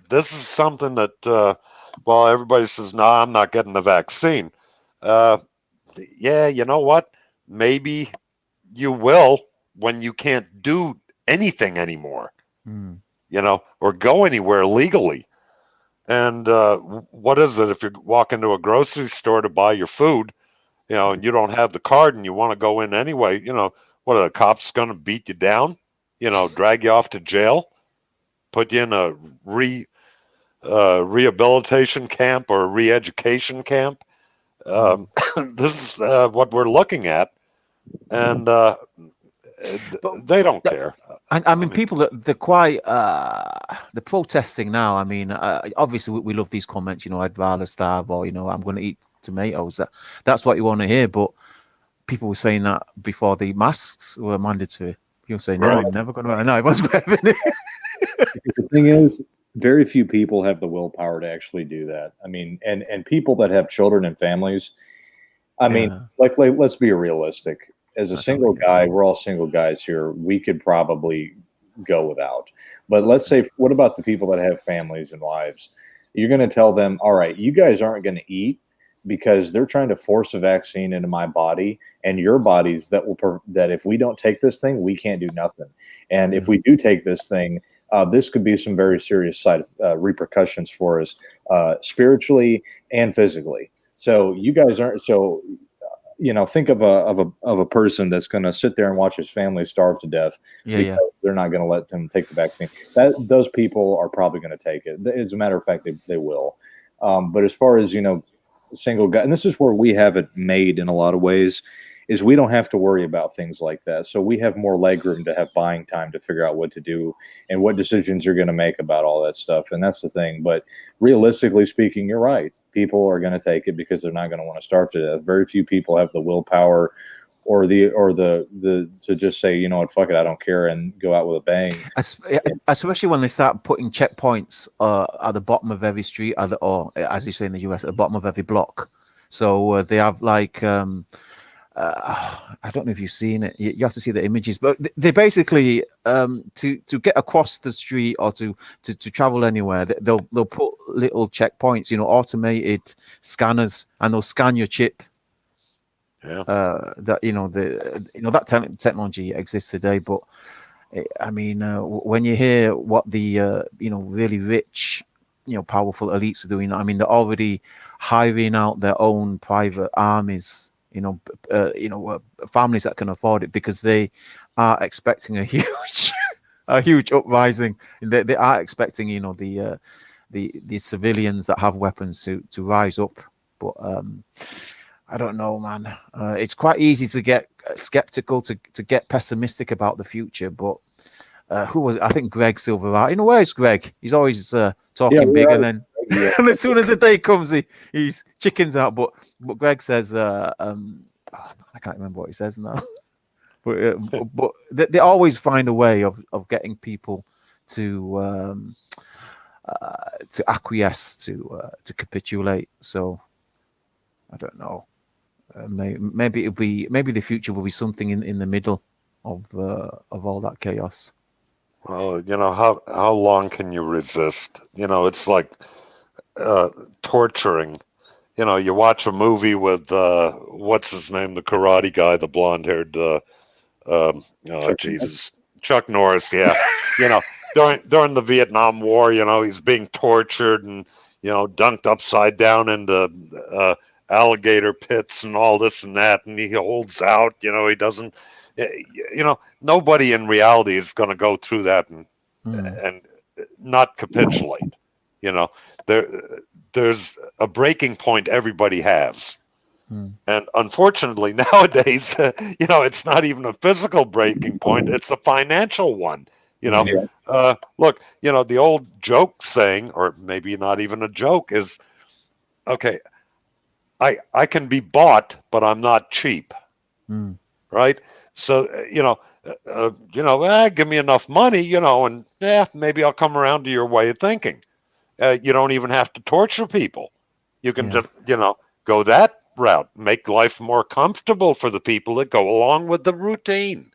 this is something that everybody says, "No, I'm not getting the vaccine." Yeah, you know what? Maybe you will when you can't do anything anymore. Or go anywhere legally. And what is it if you walk into a grocery store to buy your food, and you don't have the card and you want to go in anyway, what are the cops going to beat you down? Drag you off to jail, put you in a rehabilitation camp or a re-education camp? This is what we're looking at. And But they don't care. I mean, people that they're quite they're protesting now. I mean, obviously we love these comments. You know, I'd rather starve, or I'm going to eat tomatoes. That's what you want to hear. But people were saying that before the masks were mandatory. People saying, "No, Right. I'm never going to." No, it wasn't having it. The thing is, very few people have the willpower to actually do that. I mean, and people that have children and families, I mean, Yeah. like let's be realistic. As a That's single okay. guy, we're all single guys here. We could probably go without. But let's say, what about the people that have families and lives? You're going to tell them, all right, you guys aren't going to eat because they're trying to force a vaccine into my body and your bodies that that if we don't take this thing, we can't do nothing. And if we do take this thing, this could be some very serious side repercussions for us spiritually and physically. So you guys aren't so. Think of a person that's going to sit there and watch his family starve to death because they're not going to let them take the vaccine. Those people are probably going to take it. As a matter of fact, they will. But as far as single guy, and this is where we have it made in a lot of ways, is we don't have to worry about things like that. So we have more legroom to have buying time to figure out what to do and what decisions you're going to make about all that stuff. And that's the thing. But realistically speaking, you're right. People are going to take it because they're not going to want to starve to death. Very few people have the willpower or the to just say, you know what, fuck it, I don't care, and go out with a bang. Especially when they start putting checkpoints at the bottom of every street, or as you say in the US, at the bottom of every block. So they have like I don't know if you've seen it. You have to see the images, but they basically to get across the street or to travel anywhere, they'll put little checkpoints, automated scanners, and they'll scan your chip. Yeah. That technology exists today, but I mean, when you hear what the really rich, powerful elites are doing, I mean, they're already hiring out their own private armies. Families that can afford it, because they are expecting a huge uprising. They are expecting, the civilians that have weapons to rise up. But I don't know, man. It's quite easy to get skeptical, to get pessimistic about the future. But who was it? I think Greg Silverati. Where's Greg? He's always talking bigger than. And as soon as the day comes, he's chickens out. But Greg says, I can't remember what he says now. but they always find a way of getting people to acquiesce, to capitulate. So I don't know. Maybe the future will be something in the middle of all that chaos. Well, how long can you resist? It's like torturing. You watch a movie with what's his name, the karate guy, the blonde-haired Chuck Norris. Yeah, during the Vietnam War, he's being tortured and dunked upside down into alligator pits and all this and that, and he holds out. He doesn't. Nobody in reality is going to go through that and not capitulate. There's a breaking point everybody has. And unfortunately nowadays, it's not even a physical breaking point, it's a financial one. Look, the old joke saying, or maybe not even a joke, is, okay, I can be bought, but I'm not cheap. Right? So, give me enough money, and maybe I'll come around to your way of thinking. You don't even have to torture people. You can just, go that route, make life more comfortable for the people that go along with the routine.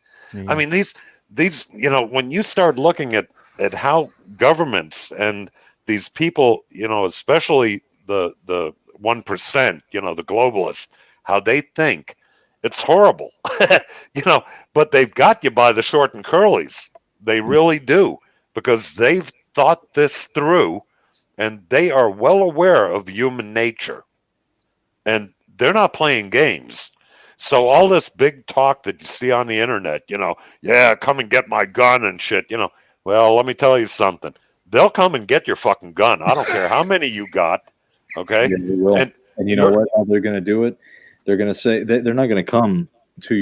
I mean, these, when you start looking at how governments and these people, especially the 1%, the globalists, how they think, it's horrible, but they've got you by the short and curlies. They really do, because they've thought this through. And they are well aware of human nature, and they're not playing games. So all this big talk that you see on the internet, come and get my gun and shit, well, let me tell you something. They'll come and get your fucking gun. I don't care how many you got. Okay. Yeah, they will. And you know what? How they're going to do it? They're going to say they're not going to come to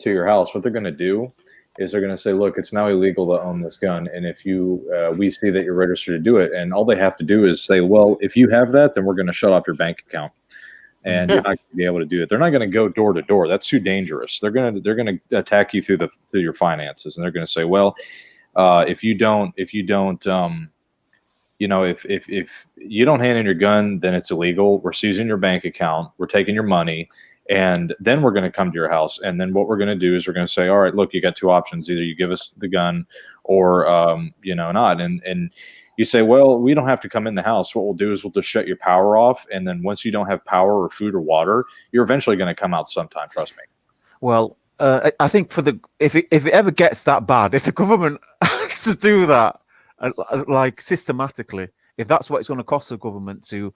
to your house, what they're going to do is they're going to say, look, it's now illegal to own this gun. And if we see that you're registered to do it, and all they have to do is say, well, if you have that, then we're going to shut off your bank account. And you're not going to be able to do it. They're not going to go door to door. That's too dangerous. They're going to attack you through your finances, and they're going to say, well, if you don't, if you don't hand in your gun, then it's illegal. We're seizing your bank account. We're taking your money, and then we're going to come to your house. And then what we're going to do is we're going to say, all right, look, you got two options. Either you give us the gun, or not. And you say, well, we don't have to come in the house. What we'll do is we'll just shut your power off. And then once you don't have power or food or water, you're eventually going to come out sometime. Trust me. Well, I think if it ever gets that bad, if the government has to do that, like systematically, if that's what it's going to cost the government to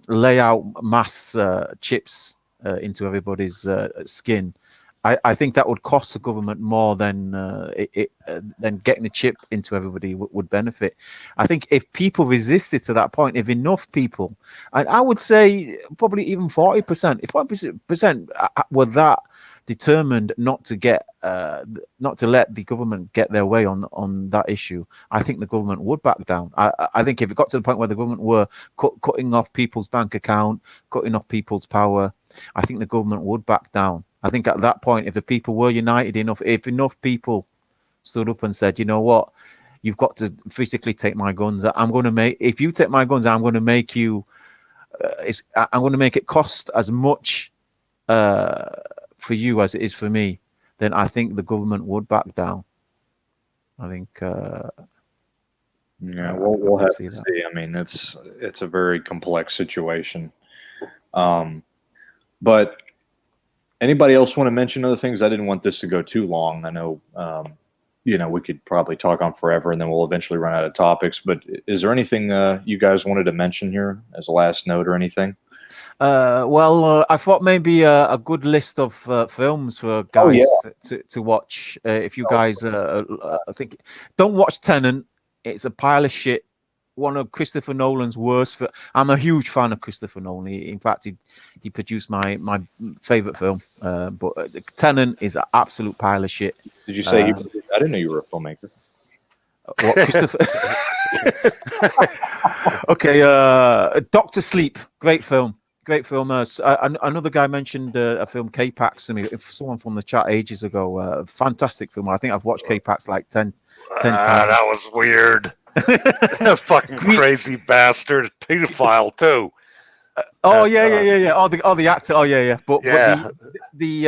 lay out mass chips into everybody's skin, I think that would cost the government more than getting a chip into everybody would benefit. I think if people resisted to that point, if enough people, and I would say probably even 40%, if 40% were that determined not to let the government get their way on that issue, I think the government would back down. I think if it got to the point where the government were cutting off people's bank account, cutting off people's power, I think the government would back down. I think at that point, if the people were united enough, if enough people stood up and said, you know what, you've got to physically take my guns. If you take my guns, I'm going to make you. I'm going to make it cost as much for you as it is for me. Then I think the government would back down. I think. Yeah, we'll have to see. I mean, it's a very complex situation. But anybody else want to mention other things? I didn't want this to go too long. I know, we could probably talk on forever, and then we'll eventually run out of topics. But is there anything you guys wanted to mention here as a last note or anything? I thought maybe a good list of films for guys to watch. If you guys, I think, don't watch Tenet. It's a pile of shit. One of Christopher Nolan's worst. I'm a huge fan of Christopher Nolan. In fact, he produced my favorite film. But Tenet is an absolute pile of shit. Did you say? I didn't know you were a filmmaker. What, Christopher? Okay, Doctor Sleep, great film. Great film. Another guy mentioned a film, K-Pax, to me. Someone from the chat ages ago. Fantastic film. I think I've watched K-Pax like 10 times. That was weird. Fucking crazy bastard, pedophile too. Yeah. All the actor. But the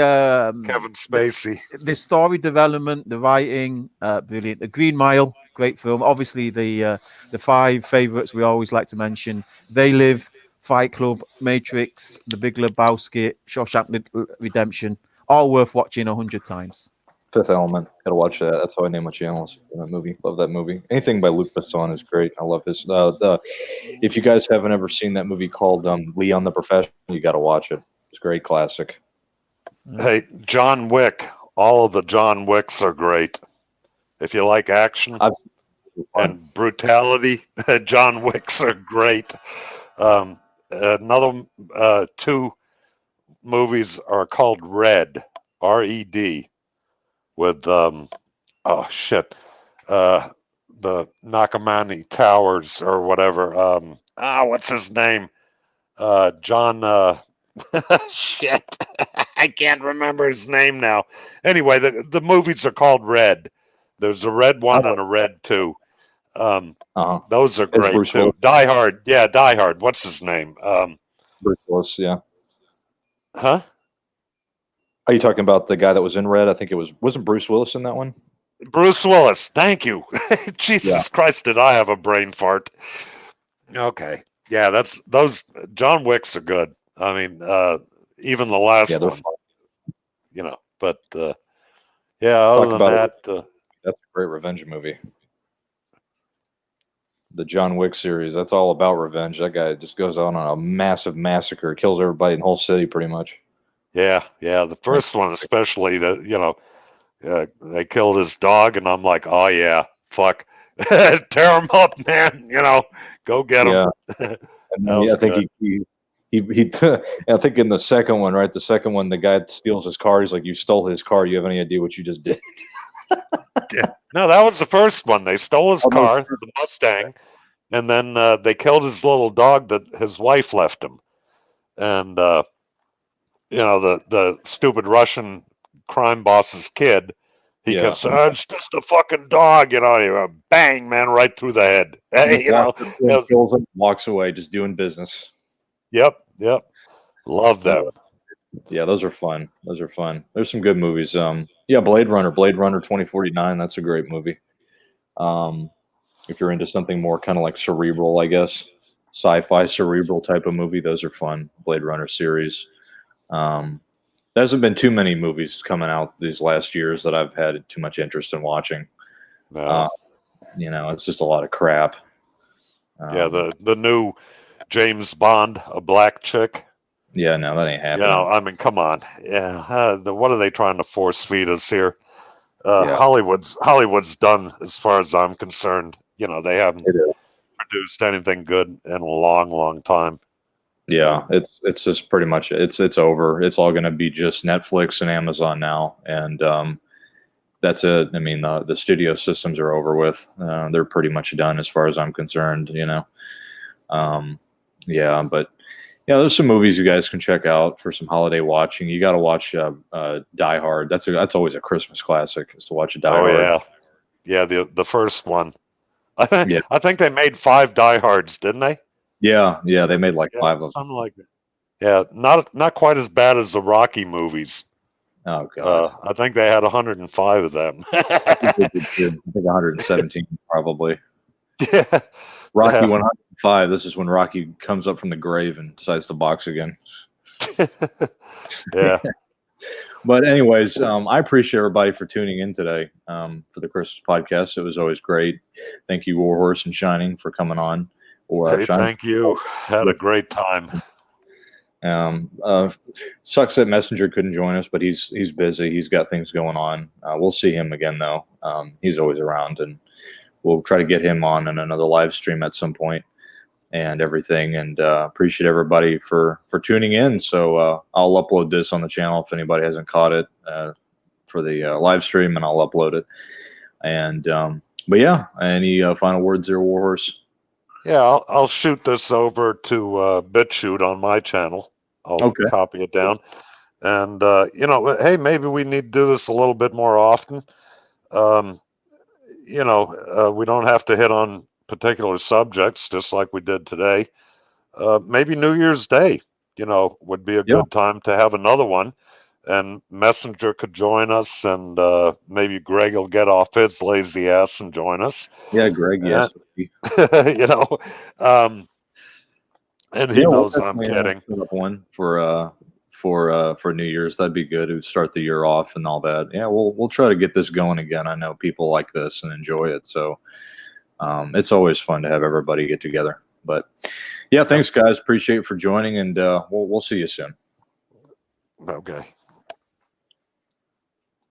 Kevin Spacey. The story development, the writing, brilliant. The Green Mile, great film. Obviously, the five favorites we always like to mention: They Live, Fight Club, Matrix, The Big Lebowski, Shawshank Redemption. All worth watching 100 times. Fifth Element, gotta watch that. That's how I name my channel. That movie, love that movie. Anything by Luc Besson is great. I love his. If you guys haven't ever seen that movie called Leon the Professional, you gotta watch it. It's a great classic. Hey, John Wick. All of the John Wicks are great. If you like action and brutality, John Wicks are great. Another two movies are called Red, R-E-D. With the Nakamani Towers or whatever. What's his name? John. Shit, I can't remember his name now. Anyway, the movies are called Red. There's a Red 1 and a Red 2. Those are great too. Die Hard, Die Hard. What's his name? Bruce Willis, yeah. Huh? Are you talking about the guy that was in Red? I think wasn't Bruce Willis in that one? Bruce Willis, thank you. Jesus Christ, did I have a brain fart? Okay. Yeah, those John Wicks are good. I mean, even the last one. But other than that, that's a great revenge movie. The John Wick series, that's all about revenge. That guy just goes on a massive massacre, kills everybody in the whole city pretty much. Yeah. The first one, especially, they killed his dog, and I'm like, oh yeah, fuck, tear him up, man. Go get him. Yeah. I think I think in the second one, right? The second one, the guy steals his car. He's like, "You stole his car. You have any idea what you just did?" No, that was the first one. They stole his Oh, no. car, the Mustang, and then they killed his little dog that his wife left him. And the stupid Russian crime boss's kid, he Yeah. kept saying, "Oh, it's just a fucking dog," bang, man, right through the head. Hey, Kills him, walks away, just doing business. Yep. Love that. Yeah, those are fun. Those are fun. There's some good movies. Yeah, Blade Runner 2049. That's a great movie. If you're into something more kind of like cerebral, I guess, sci-fi cerebral type of movie, those are fun. Blade Runner series. There hasn't been too many movies coming out these last years that I've had too much interest in watching. No. It's just a lot of crap. Yeah, the new James Bond, a black chick. Yeah, no, that ain't happening. I mean, come on. Yeah, what are they trying to force feed us here? Yeah. Hollywood's done, as far as I'm concerned. They haven't It is. produced anything good in a long, long time. Yeah, it's just pretty much it's over. It's all going to be just Netflix and Amazon now, and that's it. I mean, the studio systems are over with. They're pretty much done as far as I'm concerned. Yeah, but yeah, there's some movies you guys can check out for some holiday watching. You got to watch Die Hard. That's always a Christmas classic, is to watch a Die Hard. Yeah, the first one. Yeah. I think they made 5 Die Hards, didn't they? Yeah, they made like 5 of them. Something like that. Yeah, not quite as bad as the Rocky movies. Oh god, I think they had 105 of them. I think 117 probably. Yeah. Rocky 105. This is when Rocky comes up from the grave and decides to box again. Yeah. But anyways, I appreciate everybody for tuning in today for the Christmas podcast. It was always great. Thank you, Warhorse and Shining, for coming on. Hey, thank you. Had a great time. Sucks that Messenger couldn't join us, but he's busy. He's got things going on. We'll see him again though. He's always around, and we'll try to get him on in another live stream at some point and everything. And appreciate everybody for tuning in. So I'll upload this on the channel if anybody hasn't caught it for the live stream, and I'll upload it. And but yeah, any final words there, Warhorse? Yeah, I'll shoot this over to BitChute on my channel. I'll copy it down. And, hey, maybe we need to do this a little bit more often. We don't have to hit on particular subjects just like we did today. Maybe New Year's Day, would be a good time to have another one. And Messenger could join us, and maybe Greg will get off his lazy ass and join us. Yeah, Greg, yes. And he knows I'm kidding. Set up one for New Year's. That'd be good. It would start the year off and all that. Yeah, we'll try to get this going again. I know people like this and enjoy it, so it's always fun to have everybody get together. But yeah, thanks guys. Appreciate it for joining, and we'll see you soon. Okay.